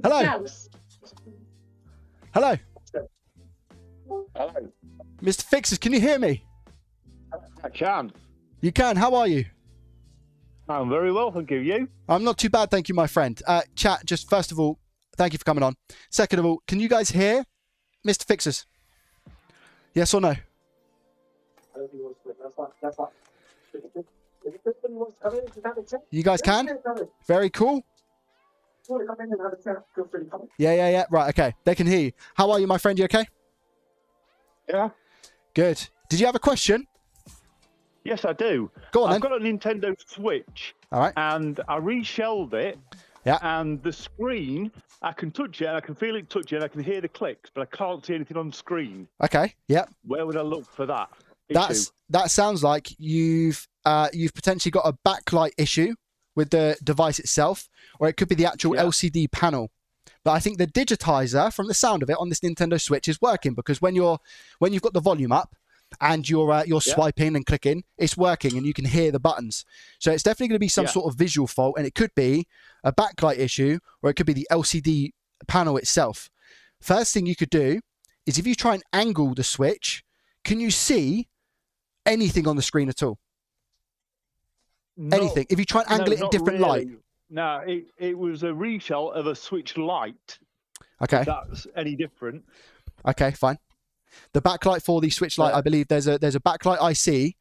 Hello. Hello. Mr. Fixers, can you hear me? I can. You can. How are you? I'm very well, thank you. You? I'm not too bad, thank you, my friend. Chat, just first of all, thank you for coming on. Second of all, can you guys hear Mr. Fixers? Yes or no? You guys can? Very cool. Yeah. Right, okay. They can hear you. How are you, my friend? You okay? Yeah. Good. Did you have a question? Yes, I do. Go on, I've then. got a Nintendo Switch. All right. And I reshelled it. Yeah. And the screen, I can touch it, and I can feel it touch it, and I can hear the clicks, but I can't see anything on the screen. Okay. Yep. Where would I look for that issue? That sounds like you've potentially got a backlight issue with the device itself, or it could be the actual LCD panel. But I think the digitizer, from the sound of it on this Nintendo Switch, is working, because when you've got the volume up and you're swiping and clicking, it's working and you can hear the buttons. So it's definitely going to be some sort of visual fault, and it could be a backlight issue, or it could be the LCD panel itself. First thing you could do is, if you try and angle the Switch, can you see anything on the screen at all? Anything. If you try and angle it in different light. No, it was a reshell of a Switch Lite. Okay. If that's any different. Okay, fine. The backlight for the Switch Lite, I believe there's a backlight IC,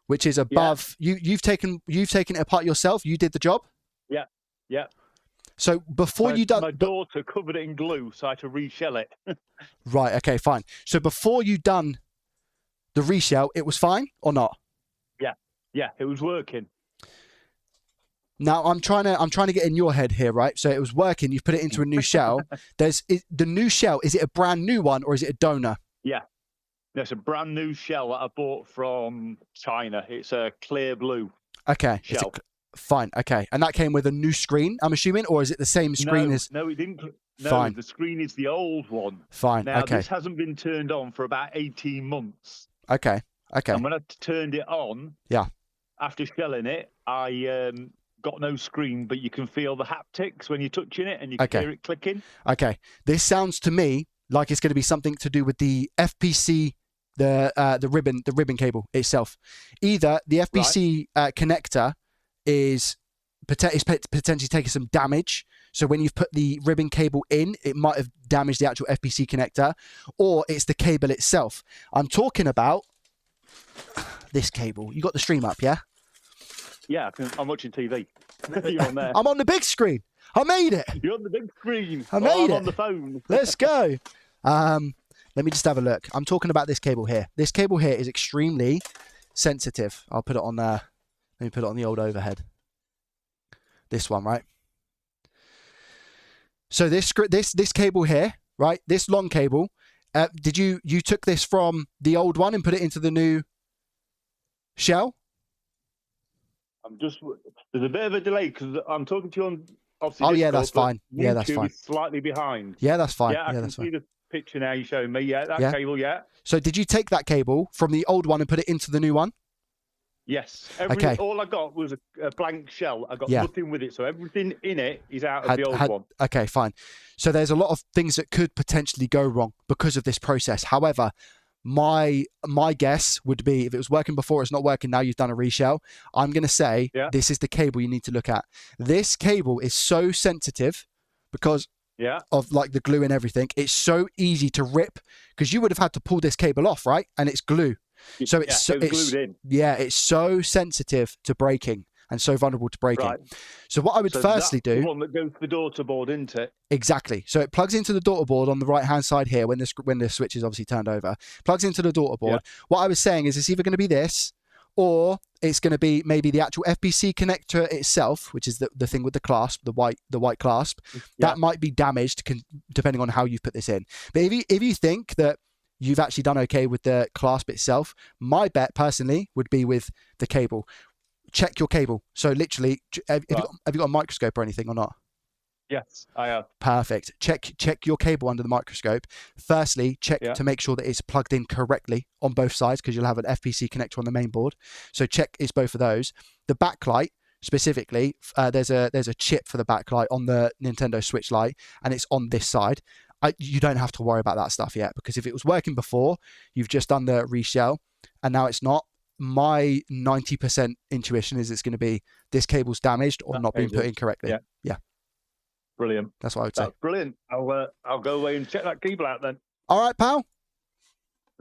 which is above. You've taken it apart yourself. You did the job. Yeah. So before you done, my daughter covered it in glue, so I had to reshell it. Right. Okay. Fine. So before you done the reshell, it was fine or not? Yeah, it was working. Now I'm trying to get in your head here, right? So it was working. You've put it into a new shell. The new shell. Is it a brand new one, or is it a donor? Yeah. It's a brand new shell that I bought from China. It's a clear blue. Okay. Shell. Fine. Okay. And that came with a new screen, I'm assuming, or is it the same screen as? No, it didn't. No, Fine. The screen is the old one. Fine. Now, okay. this hasn't been turned on for about 18 months. Okay. And when I turned it on, after shelling it, I got no screen, but you can feel the haptics when you're touching it, and you can hear it clicking. Okay. This sounds to me like it's going to be something to do with the FPC, the ribbon cable itself. Either the FPC connector is potentially taking some damage. So when you've put the ribbon cable in, it might have damaged the actual FPC connector, or it's the cable itself. I'm talking about this cable. You got the stream up, yeah? Yeah, I'm watching TV. You're on there. I'm on the big screen. I made it. You're on the big screen. I made it. I'm on the phone. Let's go. Let me just have a look. I'm talking about this cable here. This cable here is extremely sensitive. I'll put it on there. Let me put it on the old overhead. This one, right? So this cable here, right? This long cable. Did you took this from the old one and put it into the new shell? There's a bit of a delay because I'm talking to you on. Oh yeah, that's fine. Yeah, that's fine. Is slightly behind. Yeah, that's fine. Yeah, I can see the picture now you're showing me. Yeah, that cable. Yeah. So did you take that cable from the old one and put it into the new one? Yes. All I got was a blank shell. I got nothing with it, so everything in it is out of the old one. Okay, fine. So there's a lot of things that could potentially go wrong because of this process. However, my guess would be, if it was working before, it's not working now, you've done a reshell, I'm going to say this is the cable you need to look at. This cable is so sensitive because of like the glue and everything. It's so easy to rip, because you would have had to pull this cable off, right? And it's glue. So it's glued in. Yeah, it's so sensitive to breaking and so vulnerable to breaking. Right. So what I would firstly do, the one that goes to the daughter board, isn't it? Exactly. So it plugs into the daughter board on the right hand side here when the switch is obviously turned over. Plugs into the daughter board. Yeah. What I was saying is it's either going to be this, or it's going to be maybe the actual FPC connector itself, which is the thing with the clasp, the white clasp. That might be damaged depending on how you put this in. But if you think that you've actually done okay with the clasp itself, my bet personally would be with the cable. Check your cable. So literally, have you got a microscope or anything or not? Yes, I have. Perfect. Check your cable under the microscope. Firstly, check to make sure that it's plugged in correctly on both sides, because you'll have an FPC connector on the main board. So check it's both of those. The backlight specifically, there's a chip for the backlight on the Nintendo Switch Lite, and it's on this side. You don't have to worry about that stuff yet, because if it was working before, you've just done the reshell, and now it's not. My 90% intuition is it's going to be this cable's damaged or not being put in correctly. Yeah. Brilliant. That's what I would say. That's brilliant. I'll go away and check that cable out then. All right, pal.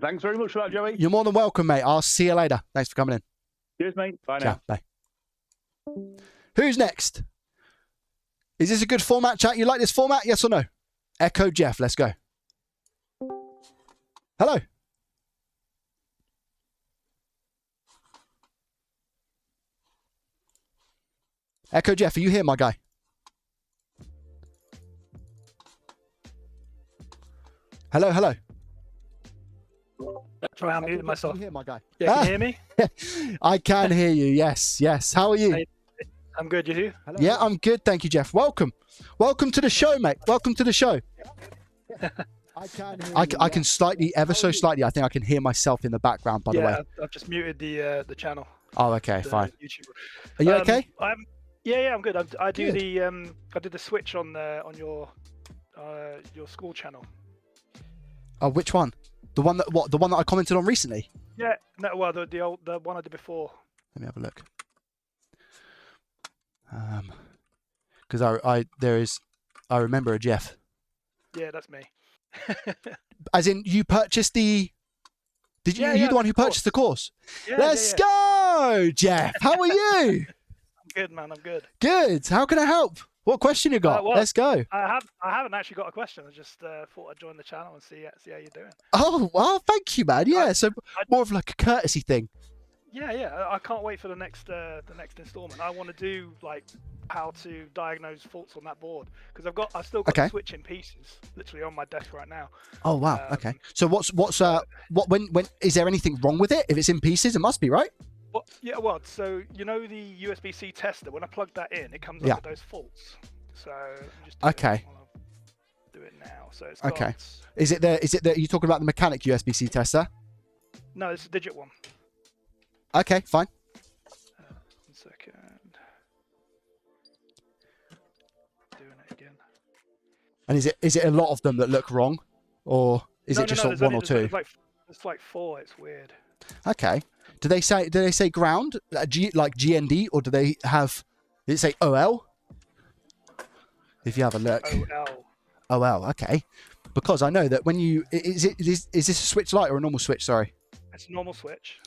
Thanks very much for that, Joey. You're more than welcome, mate. I'll see you later. Thanks for coming in. Cheers, mate. Bye now. Bye. Who's next? Is this a good format, chat? You like this format? Yes or no? Echo Jeff. Let's go. Hello. Echo Jeff, are you here, my guy? Hello, hello. Try unmuting myself. Can you hear my guy? Yeah, can you hear me? I can hear you. Yes, yes. How are you? Hey, I'm good. You? Hello. Yeah, I'm good. Thank you, Jeff. Welcome. Welcome to the show, mate. Welcome to the show. I can slightly, ever so slightly, I think I can hear myself in the background, by the way. Yeah, I've just muted the channel. Oh, okay, fine. YouTuber. Are you okay? Yeah, I'm good. I did the switch on your school channel. Oh, which one? The one that I commented on recently? Yeah, no, well, the one I did before. Let me have a look. Because I remember a Jeff. Yeah, that's me. As in, you purchased the... Did you? You the one who purchased the course? Yeah, Let's go, Jeff. How are you? I'm good, man. I'm good. Good. How can I help? What question you got? Well, let's go. I haven't actually got a question. I just thought I'd join the channel and see how you're doing. Oh, well, thank you, man. Yeah, so more of like a courtesy thing. Yeah. I can't wait for the next installment. I want to do like how to diagnose faults on that board because I've still got the Switch in pieces, literally on my desk right now. Oh wow. Okay. So when is there anything wrong with it? If it's in pieces, it must be, right? Well, yeah. Well, so you know the USB-C tester. When I plug that in, it comes up with those faults. So just do it now. So it's got, Is it the? You talking about the mechanic USB-C tester? No, it's a digit one. Okay, fine. 1 second. Doing it again. And is it a lot of them that look wrong, or is it just one or two? It's like 4. It's weird. Okay. Do they say ground like GND, or do they have? Did it say OL? If you have a look. OL. Okay. Because I know that when you is this a switch light or a normal switch? Sorry. It's a normal switch.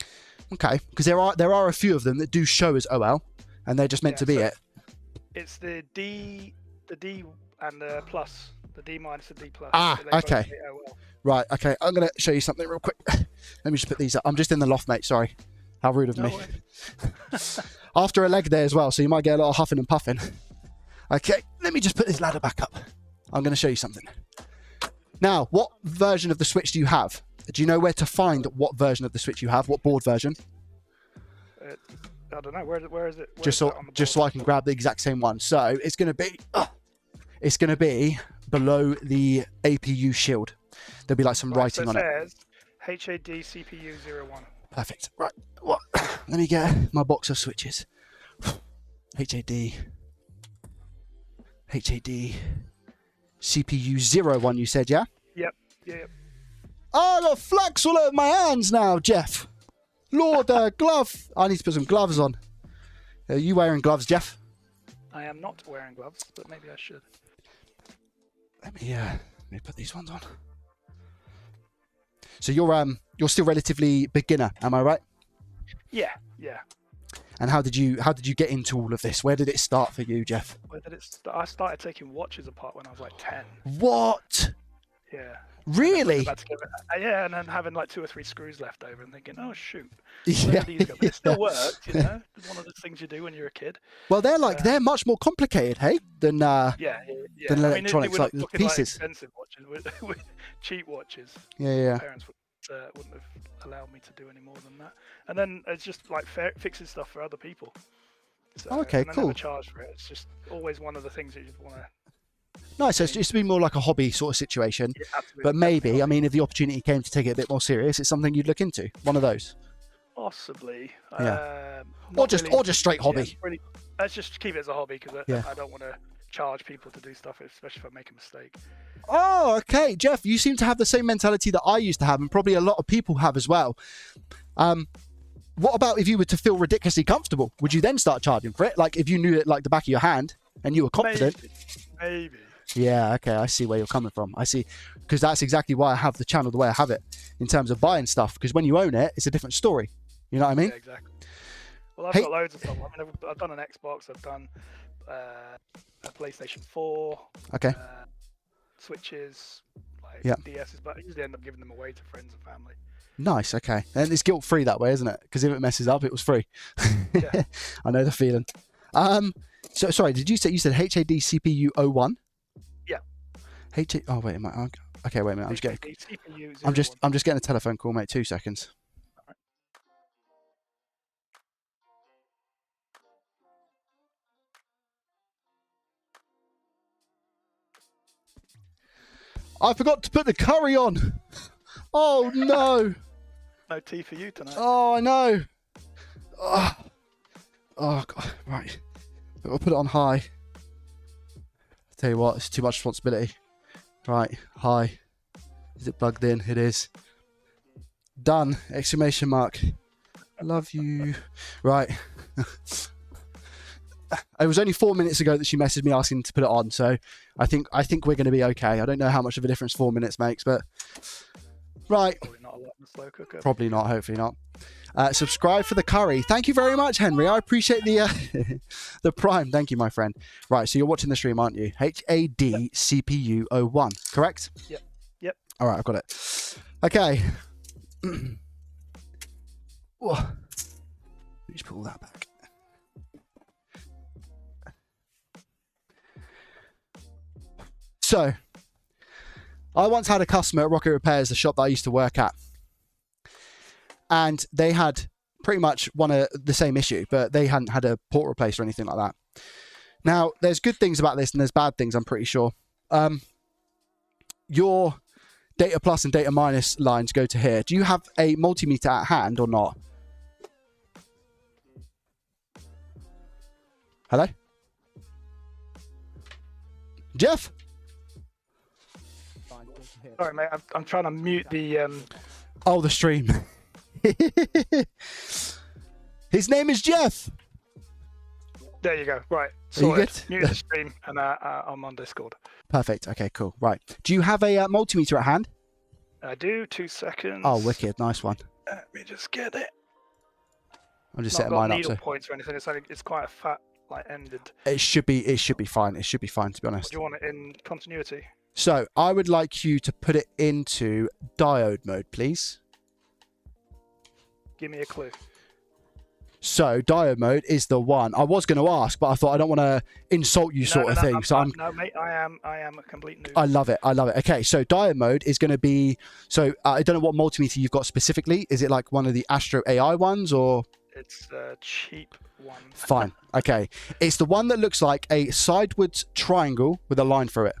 Okay, because there are a few of them that do show as OL, and they're just meant to be it. It's the D and the plus, the D minus and D plus. Ah, okay. Right, okay. I'm gonna show you something real quick. Let me just put these up. I'm just in the loft, mate. Sorry. How rude of me. After a leg day as well, so you might get a lot of huffing and puffing. Okay, let me just put this ladder back up. I'm gonna show you something. Now, what version of the Switch do you have? Do you know where to find what version of the Switch you have? What board version? I don't know. Where is it? Just so I can grab the exact same one. So it's going to be below the APU shield. There'll be like some writing on it. It says HAD CPU 01. Perfect. Right. What? Let me get my box of switches. HAD CPU 01. You said, yeah? Yep. Oh, I got flax all over my hands now, Jeff. Lord, glove. I need to put some gloves on. Are you wearing gloves, Jeff? I am not wearing gloves, but maybe I should. Let me put these ones on. So you're still relatively beginner, am I right? Yeah. And how did you get into all of this? Where did it start for you, Jeff? I started taking watches apart when I was like 10. What? Yeah. Really? Yeah, and then having like 2 or 3 screws left over and thinking, oh shoot, yeah. But it still worked, you know. It's one of the things you do when you're a kid. Well, they're much more complicated, hey, than than electronics, like the pieces. Like expensive watches with cheap watches. Yeah. My parents wouldn't have allowed me to do any more than that. And then it's just like fixing stuff for other people. So, okay, cool. Never charge for it. It's just always one of the things that you want to. Nice. So it's just to be more like a hobby sort of situation. Yeah, absolutely. But maybe, I mean, if the opportunity came to take it a bit more serious, it's something you'd look into. One of those. Possibly. Yeah. Or just straight hobby. Yeah, let's just keep it as a hobby because I don't want to charge people to do stuff, especially if I make a mistake. Oh, okay. Jeff, you seem to have the same mentality that I used to have, and probably a lot of people have as well. What about if you were to feel ridiculously comfortable? Would you then start charging for it? Like if you knew it like the back of your hand and you were confident? Maybe. Yeah, okay, I see where you're coming from. I see, because that's exactly why I have the channel the way I have it in terms of buying stuff. Because when you own it, it's a different story. You know what I mean? Yeah, exactly. Well, I've got loads of stuff. I mean, I've done an Xbox. I've done a PlayStation 4. Okay. Switches, like DSs, but I usually end up giving them away to friends and family. Nice. Okay. And it's guilt-free that way, isn't it? Because if it messes up, it was free. Yeah. I know the feeling. So sorry, did you said HAD CPU 01? Yeah. Oh wait a minute. Okay, wait a minute. I'm just getting a telephone call, mate. 2 seconds. I forgot to put the curry on. Oh no. No tea for you tonight. Oh, I know. Oh God. Right. I'll put it on high. Tell you what, it's too much responsibility. Right, high. Is it plugged in? It is. Done! Exclamation mark. Love you. Right. It was only 4 minutes ago that she messaged me asking to put it on, so I think we're going to be okay. I don't know how much of a difference 4 minutes makes, but right. Probably not a lot in the slow cooker. Probably not. Hopefully not. Subscribe for the curry. Thank you very much, Henry. I appreciate the the prime. Thank you, my friend. Right, so you're watching the stream, aren't you? HAD CPU 01, correct? Yep. Yep. All right, I've got it. Okay. Whoa. Let me just pull that back. So, I once had a customer at Rocket Repairs, the shop that I used to work at. And they had pretty much the same issue, but they hadn't had a port replaced or anything like that. Now, there's good things about this and there's bad things, I'm pretty sure. Your data plus and data minus lines go to here. Do you have a multimeter at hand or not? Hello? Jeff? Sorry, mate. I'm trying to mute the... Oh, the stream. His name is Jeff. There you go. Right. So you good? Mute the stream, and I'm on Discord. Perfect. Okay, cool. Right. Do you have a multimeter at hand? I do. 2 seconds. Oh, wicked. Nice one. Let me just get it. I'm just setting mine up. Needle points or anything. It's quite a fat, ended. It should be fine. It should be fine, to be honest. Do you want it in continuity? So I would like you to put it into diode mode, please. Give me a clue. So diode mode is the one. I was going to ask, but I thought I don't want to insult you, sort of thing. No, mate. I am a complete noob. I love it. Okay, so diode mode is going to be. So I don't know what multimeter you've got specifically. Is it like one of the Astro AI ones or? It's a cheap one. Fine. Okay, it's the one that looks like a sideways triangle with a line through it.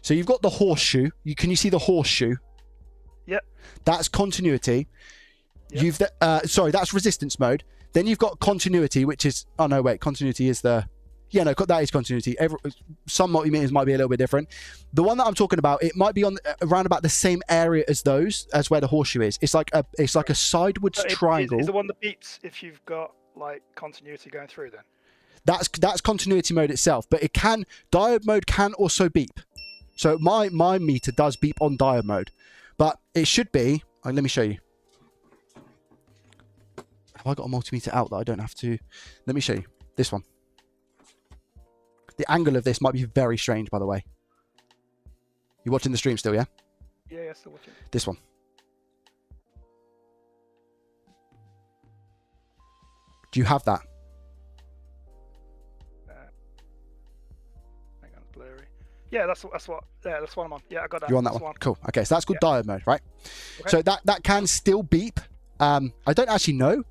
So you've got the horseshoe. Can you see the horseshoe? Yep. That's continuity. Yep. You've sorry, that's resistance mode. Then you've got continuity, which is continuity is the that is continuity. Some multimeters might be a little bit different. The one that I'm talking about, it might be on around about the same area as where the horseshoe is. It's like a sideways triangle. Is the one that beeps if you've got continuity going through then? That's continuity mode itself, but diode mode can also beep. So my meter does beep on diode mode, but it should be. Let me show you. Have I got a multimeter out that I don't have to? Let me show you this one. The angle of this might be very strange, by the way. You watching the stream still, yeah? Yeah, still watching. This one. Do you have that? Yeah, that's what. Yeah, that's what I'm on. Yeah, I got that. You're on that one. Cool. Okay, so that's called diode mode, right? Okay. So that can still beep. I don't actually know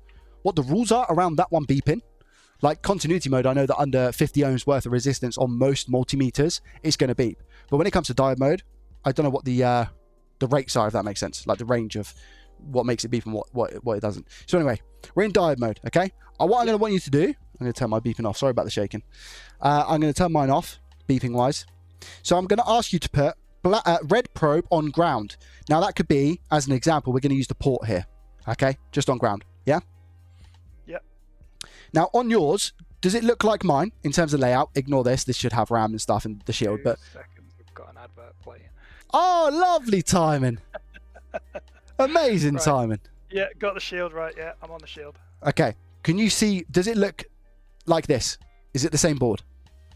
what the rules are around that one beeping. Like continuity mode, I know that under 50 ohms worth of resistance on most multimeters, it's going to beep. But when it comes to diode mode, I don't know what the rates are, if that makes sense. Like the range of what makes it beep and what it doesn't. So anyway, we're in diode mode, okay? What I'm going to want you to do, I'm going to turn my beeping off. Sorry about the shaking. I'm going to turn mine off, beeping wise. So I'm going to ask you to put red probe on ground. Now that could be, as an example, we're going to use the port here. Okay, just on ground. Yeah? Yep. Now on yours, does it look like mine in terms of layout? Ignore this. This should have RAM and stuff and the shield. 2 but seconds, we've got an advert playing. Oh, lovely timing. Amazing, Right. Simon. Yeah, got the shield right. Yeah, I'm on the shield. Okay. Can you see? Does it look like this? Is it the same board?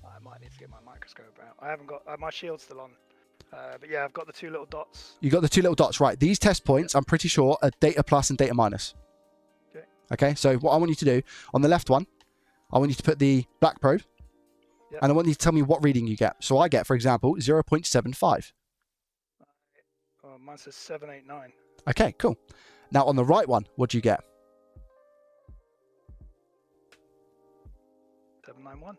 I might need to get my microscope out. I haven't got my shield's still on. But yeah, I've got the 2 little dots. You got the 2 little dots, right? These test points, I'm pretty sure, are data plus and data minus. Okay. Okay. So what I want you to do on the left one, I want you to put the black probe, and I want you to tell me what reading you get. So I get, for example, 0.75. Oh, mine says 789. Okay, cool. Now on the right one, what do you get? 791.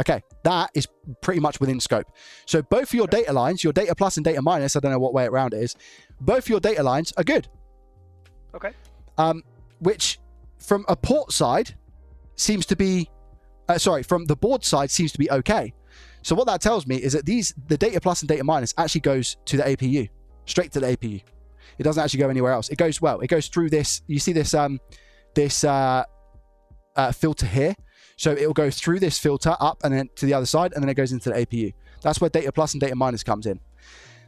Okay, that is pretty much within scope. So both of your data lines, your data plus and data minus, I don't know what way around it is, both your data lines are good. Okay. Which from a port side seems to be, from the board side seems to be okay. So what that tells me is that the data plus and data minus actually goes to the APU, straight to the APU. It doesn't actually go anywhere else. It goes through this, you see this, filter here. So it will go through this filter up and then to the other side, and then it goes into the APU. That's where data plus and data minus comes in.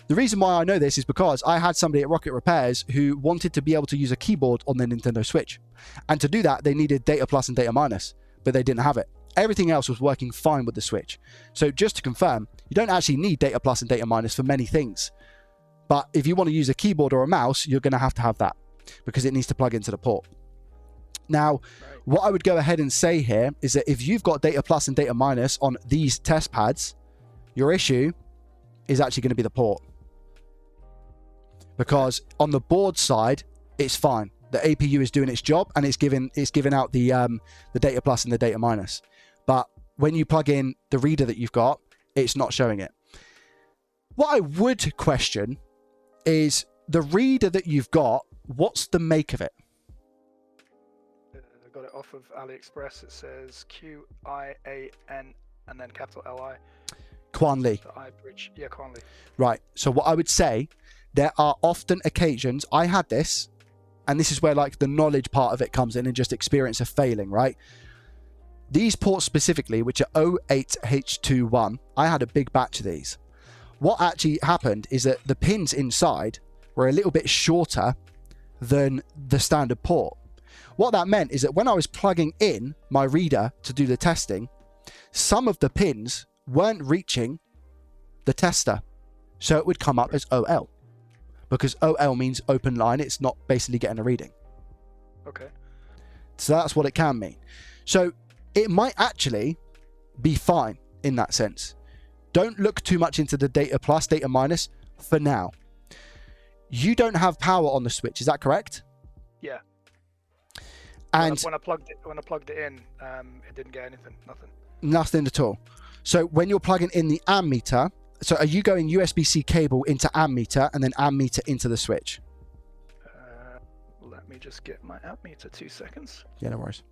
The reason why I know this is because I had somebody at Rocket Repairs who wanted to be able to use a keyboard on their Nintendo Switch. And to do that, they needed data plus and data minus, but they didn't have it. Everything else was working fine with the Switch. So just to confirm, you don't actually need data plus and data minus for many things. But if you want to use a keyboard or a mouse, you're going to have that because it needs to plug into the port. Now, what I would go ahead and say here is that if you've got data plus and data minus on these test pads, your issue is actually going to be the port. Because on the board side, it's fine. The APU is doing its job and it's giving out the data plus and the data minus. But when you plug in the reader that you've got, it's not showing it. What I would question is the reader that you've got, what's the make of it? I got it off of AliExpress. It says QIAN and then capital LI. Quanli. The I bridge. Yeah, Quanli. Right. So what I would say, there are often occasions, I had this, and this is where like the knowledge part of it comes in and just experience of failing, right? These ports specifically, which are 08H21, I had a big batch of these. What actually happened is that the pins inside were a little bit shorter than the standard port. What that meant is that when I was plugging in my reader to do the testing, some of the pins weren't reaching the tester. So it would come up as OL. Because OL means open line, it's not basically getting a reading. Okay. So that's what it can mean. So it might actually be fine in that sense. Don't look too much into the data plus, data minus for now. You don't have power on the Switch, is that correct? Yeah. And when I plugged it in, it didn't get nothing. Nothing at all. So when you're plugging in the ammeter, so are you going USB-C cable into ammeter and then ammeter into the Switch? Let me just get my ammeter, 2 seconds. Yeah, no worries.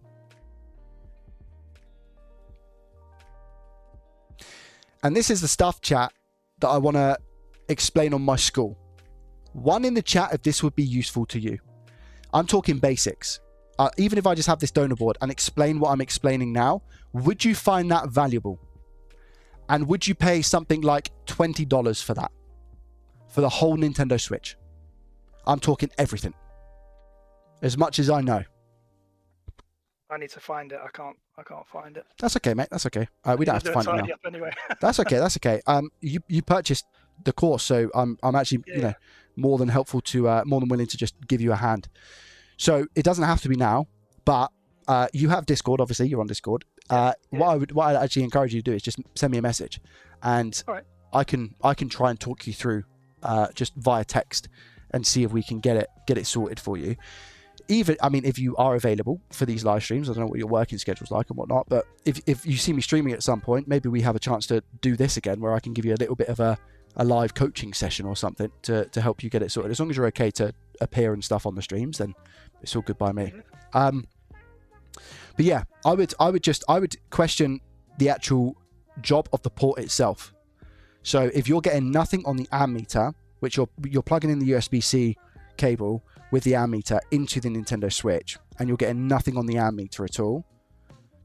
And this is the stuff, chat, that I want to explain on my school. One in the chat if this would be useful to you. I'm talking basics. Even if I just have this donor board and explain what I'm explaining now, would you find that valuable? And would you pay something like $20 for that? For the whole Nintendo Switch? I'm talking everything. As much as I know. I need to find it. I can't find it. That's okay, mate. That's okay. We don't have to find it now. Anyway. That's okay. That's okay. You purchased the course, so I'm actually more than helpful to more than willing to just give you a hand. So it doesn't have to be now, but you have Discord. Obviously, you're on Discord. What I'd actually encourage you to do is just send me a message, and I can try and talk you through just via text and see if we can get it sorted for you. If you are available for these live streams, I don't know what your working schedule's like and whatnot, but if you see me streaming at some point, maybe we have a chance to do this again, where I can give you a little bit of a live coaching session or something to help you get it sorted. As long as you're okay to appear and stuff on the streams, then it's all good by me. But yeah, I would question the actual job of the port itself. So if you're getting nothing on the ammeter, which you're plugging in the USB-C cable with the ammeter into the Nintendo Switch, and you're getting nothing on the ammeter at all,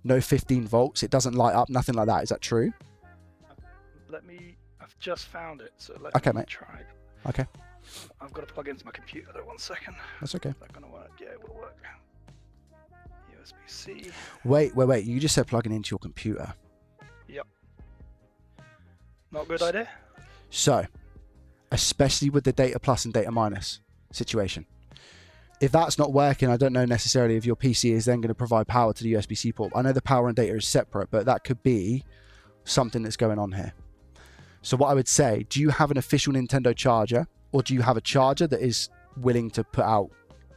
no 15 volts, it doesn't light up, nothing like that. Is that true? I've just found it, so let me try. Okay. I've got to plug into my computer though. 1 second. That's okay. Is that gonna work? Yeah, it will work. USB-C. Wait. You just said plugging into your computer. Yep. Not a good idea. So, especially with the data plus and data minus situation, if that's not working, I don't know necessarily if your PC is then going to provide power to the USB-C port. I know the power and data is separate, but that could be something that's going on here. So what I would say, do you have an official Nintendo charger, or do you have a charger that is willing to put out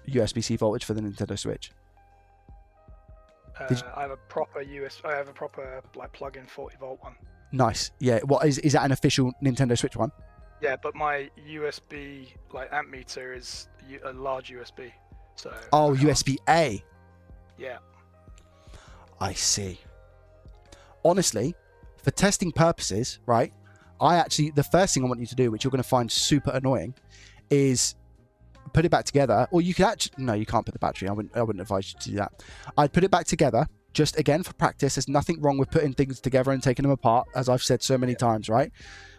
USB-C voltage for the Nintendo Switch? I have a proper I have a proper like plug-in 40-volt one. Nice. Yeah. What is that? An official Nintendo Switch one? Yeah, but my USB like amp meter is a large USB. So. Oh, USB-A. Yeah. I see. Honestly, for testing purposes, right? The first thing I want you to do, which you're going to find super annoying, is put it back together. Or you could actually, no, you can't put the battery. I wouldn't advise you to do that. I'd put it back together, just again for practice. There's nothing wrong with putting things together and taking them apart, as I've said so many times, right?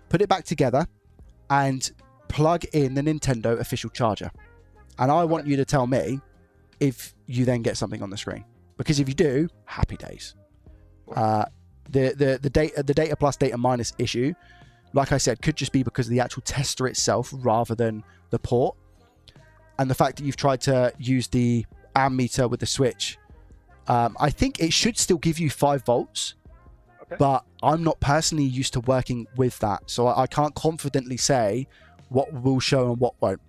Put it back together and plug in the Nintendo official charger. And I want you to tell me if you then get something on the screen. Because if you do, happy days. The data plus data minus issue, like I said, could just be because of the actual tester itself rather than the port. And the fact that you've tried to use the ammeter with the Switch, I think it should still give you 5 volts. Okay. But I'm not personally used to working with that. So I can't confidently say what will show and what won't,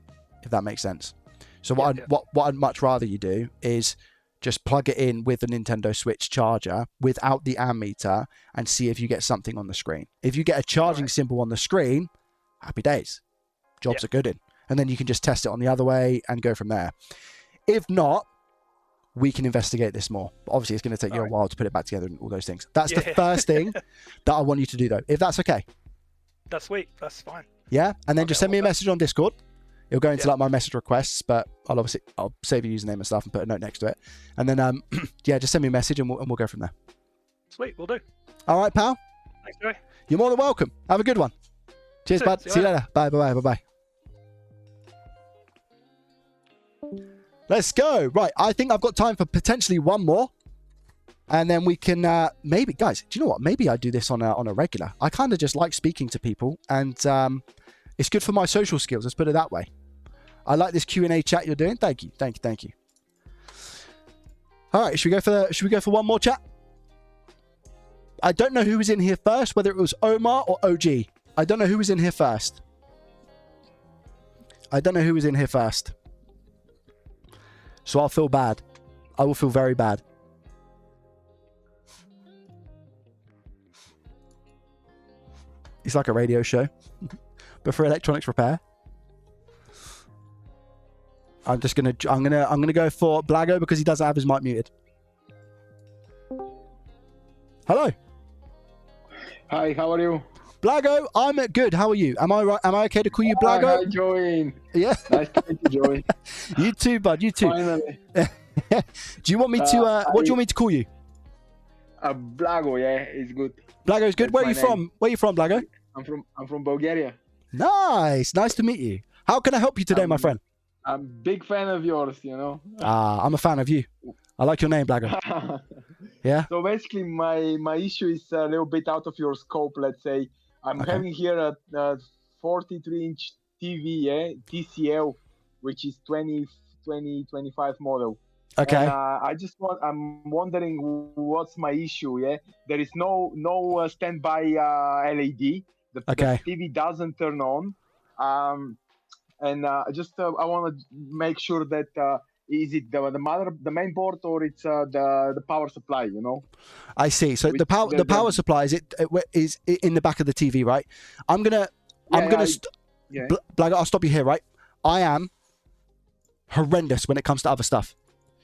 if that makes sense. So what I'd much rather you do is just plug it in with the Nintendo Switch charger without the ammeter and see if you get something on the screen. If you get a charging symbol on the screen, happy days. Jobs are good in. And then you can just test it on the other way and go from there. If not, we can investigate this more. But obviously, it's going to take you a while to put it back together and all those things. That's the first thing that I want you to do, though. If that's okay. That's sweet. That's fine. Yeah? And then just send me a message on Discord. It'll go into like my message requests, but I'll save your username and stuff and put a note next to it. And then, just send me a message and we'll go from there. Sweet, we'll do. All right, pal. Thanks, Joey. You're more than welcome. Have a good one. Cheers, bud. See you later. Bye. Let's go. Right, I think I've got time for potentially one more. And then we can maybe, guys, do you know what? Maybe I do this on a regular. I kind of just like speaking to people, and it's good for my social skills. Let's put it that way. I like this Q&A chat you're doing. Thank you. All right, should we go for one more chat? I don't know who was in here first, whether it was Omar or OG. I don't know who was in here first. So I'll feel bad. I will feel very bad. It's like a radio show, but for electronics repair. I'm gonna go for Blago because he doesn't have his mic muted. Hello. Hi, how are you? Blago, I'm good. How are you? Am I right? Am I okay to call you Blago? Hi, Joey. Yeah. Nice to meet you, Joey. You too, bud. You too. Finally. Do you want me to? What do you want me to call you? Blago, yeah, it's good. Blago's good. Where are you from? Where are you from, Blago? I'm from Bulgaria. Nice to meet you. How can I help you today, my friend? I'm a big fan of yours, you know. I'm a fan of you. I like your name, Blago. Yeah. So basically, my issue is a little bit out of your scope. Let's say I'm having here a 43-inch TV, yeah, TCL, which is 2025 model. Okay. And, I'm wondering what's my issue. Yeah, there is no standby LED. The TV doesn't turn on. And I want to make sure that is it the main board or it's the power supply, you know? I see. So the power supply is in the back of the TV, right? Blago, I'll stop you here, right? I am horrendous when it comes to other stuff.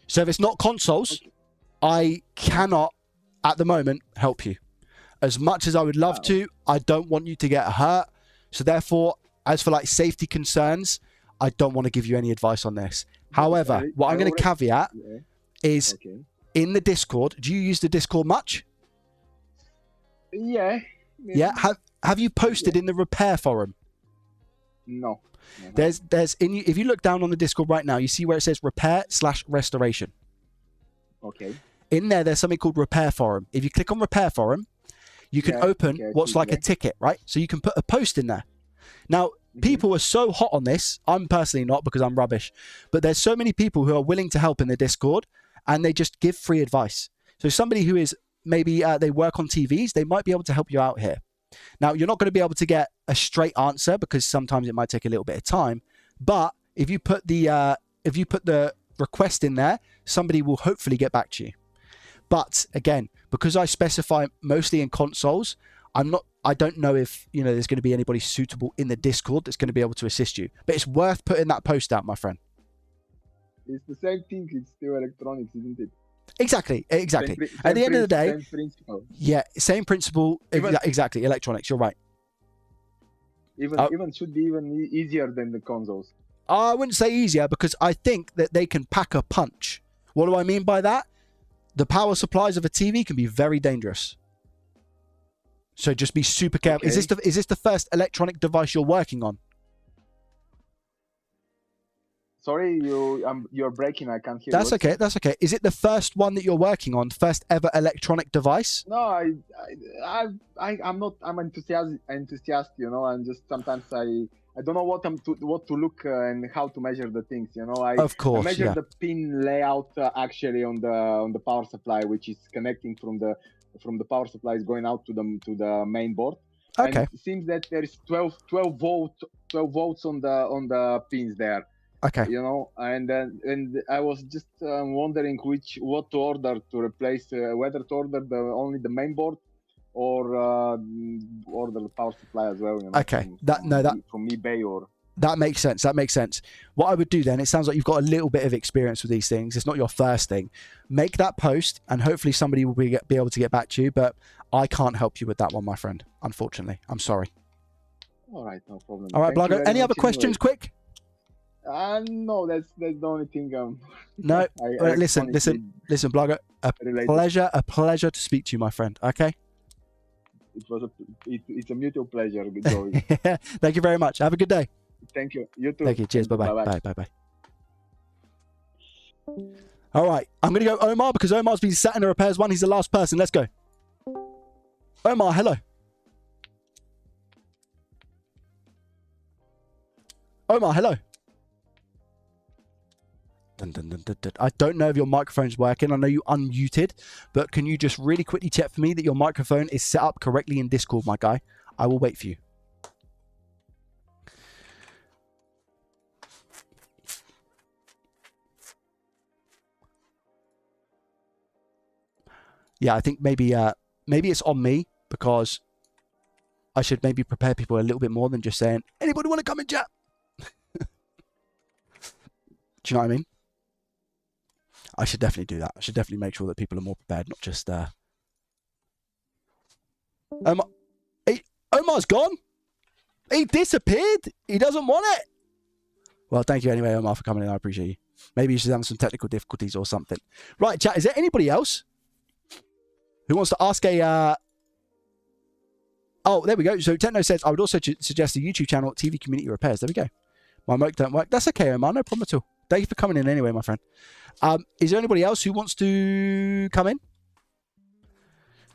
So if it's not consoles, I cannot at the moment help you. As much as I would love to, I don't want you to get hurt. So therefore, as for like safety concerns, I don't want to give you any advice on this. However, what I'm going to caveat is in the Discord. Do you use the Discord much? Yeah. Yeah. Have you posted in the repair forum? No. If you look down on the Discord right now, you see where it says repair/restoration. Okay. In there's something called Repair Forum. If you click on Repair Forum, you can open what's like a ticket, right? So you can put a post in there. Now, people are so hot on this. I'm personally not, because I'm rubbish. But there's so many people who are willing to help in the Discord, and they just give free advice. So somebody who is maybe they work on TVs, they might be able to help you out here. Now, you're not going to be able to get a straight answer, because sometimes it might take a little bit of time. But if you put the request in there, somebody will hopefully get back to you. But again, because I specify mostly in consoles, I don't know if there's going to be anybody suitable in the Discord that's going to be able to assist you. But it's worth putting that post out, my friend. It's the same thing. It's still electronics, isn't it? Exactly. At the end of the day, same principle. Yeah, same principle. Exactly, electronics. You're right. Even should be even easier than the consoles. I wouldn't say easier, because I think that they can pack a punch. What do I mean by that? The power supplies of a TV can be very dangerous. So just be super careful. Okay. Is this the first electronic device you're working on? Sorry, you're breaking. I can't hear. That's okay. That's okay. Is it the first one that you're working on? First ever electronic device? No, I'm not. I'm enthusiastic. And just sometimes I don't know what to look and how to measure the things. Of course, I measure the pin layout actually on the power supply, which is connecting from the power supply is going out to the main board. Okay. And it seems that there is 12 volts on the pins there. Okay. And I was just wondering what to order to replace, whether to order only the main board or order the power supply as well. Okay. From eBay or. That makes sense. What I would do then, it sounds like you've got a little bit of experience with these things. It's not your first thing. Make that post, and hopefully somebody will be able to get back to you. But I can't help you with that one, my friend. Unfortunately, I'm sorry. All right, no problem. All right, Blago. Any other questions, quick? No, that's the only thing. No, listen, Blago. A pleasure to speak to you, my friend. Okay. It's a mutual pleasure, Joey. Thank you very much. Have a good day. Thank you. You too. Thank you. Cheers. Bye. Bye. All right. I'm going to go Omar, because Omar's been sat in the repairs one. He's the last person. Let's go. Omar, hello. Omar, hello. I don't know if your microphone's working. I know you unmuted, but can you just really quickly check for me that your microphone is set up correctly in Discord, my guy? I will wait for you. Yeah, I think maybe it's on me, because I should maybe prepare people a little bit more than just saying, anybody want to come and chat? Do you know what I mean? I should definitely do that. I should definitely make sure that people are more prepared, not just... Omar's gone? He disappeared? He doesn't want it? Well, thank you anyway, Omar, for coming in. I appreciate you. Maybe he's having some technical difficulties or something. Right, chat, is there anybody else who wants to ask a... Oh, there we go. So Techno says, I would also suggest a YouTube channel, TV Community Repairs. There we go. My mic don't work. That's okay, Omar. No problem at all. Thank you for coming in anyway, my friend. Is there anybody else who wants to come in?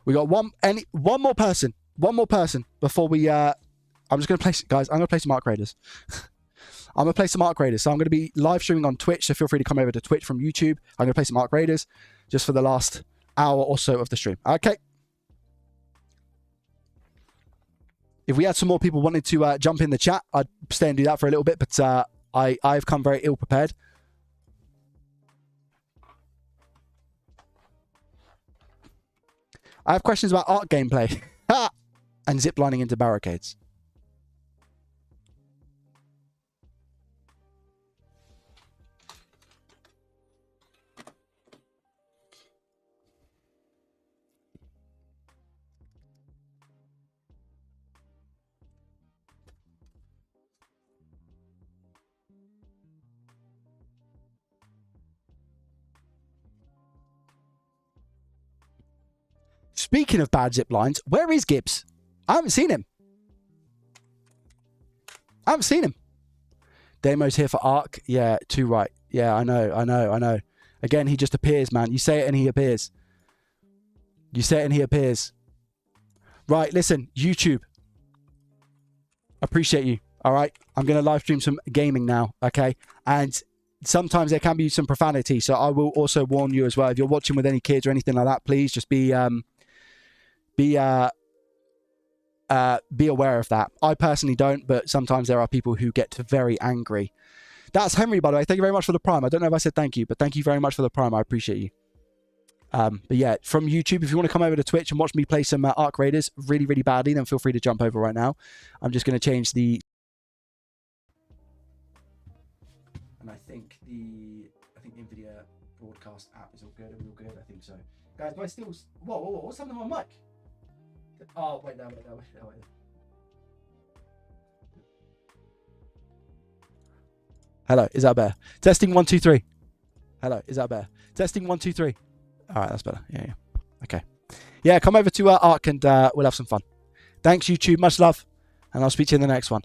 We got one more person. One more person before we... I'm just going to play... Guys, I'm going to play some Arc Raiders. I'm going to play some Arc Raiders. So I'm going to be live streaming on Twitch, so feel free to come over to Twitch from YouTube. I'm going to play some Arc Raiders just for the last hour or so of the stream. Okay. If we had some more people wanting to jump in the chat, I'd stay and do that for a little bit, but I've come very ill prepared. I have questions about Arc gameplay and ziplining into barricades. Speaking of bad zip lines, where is Gibbs? I haven't seen him. Damo's here for Ark. Yeah, too right. Yeah, I know. Again, he just appears, man. You say it and he appears. You say it and he appears. Right, listen, YouTube. Appreciate you. All right, I'm going to live stream some gaming now, okay? And sometimes there can be some profanity, so I will also warn you as well. If you're watching with any kids or anything like that, please just be aware of that. I personally don't, but sometimes there are people who get very angry. That's Henry, by the way. Thank you very much for the Prime. I don't know if I said thank you, but thank you very much for the Prime. I appreciate you. But yeah, from YouTube, if you want to come over to Twitch and watch me play some Ark Raiders really, really badly, then feel free to jump over right now. I'm just going to change the... And I think the NVIDIA broadcast app is all good. Are we all good? I think so. Guys, do I still... Whoa, what's happening on my mic? Oh, wait. Hello, is that better? Testing 1, 2, 3. Hello, is that better? Testing 1, 2, 3. All right, that's better. Yeah. Okay. Yeah, come over to Ark and we'll have some fun. Thanks, YouTube. Much love. And I'll speak to you in the next one.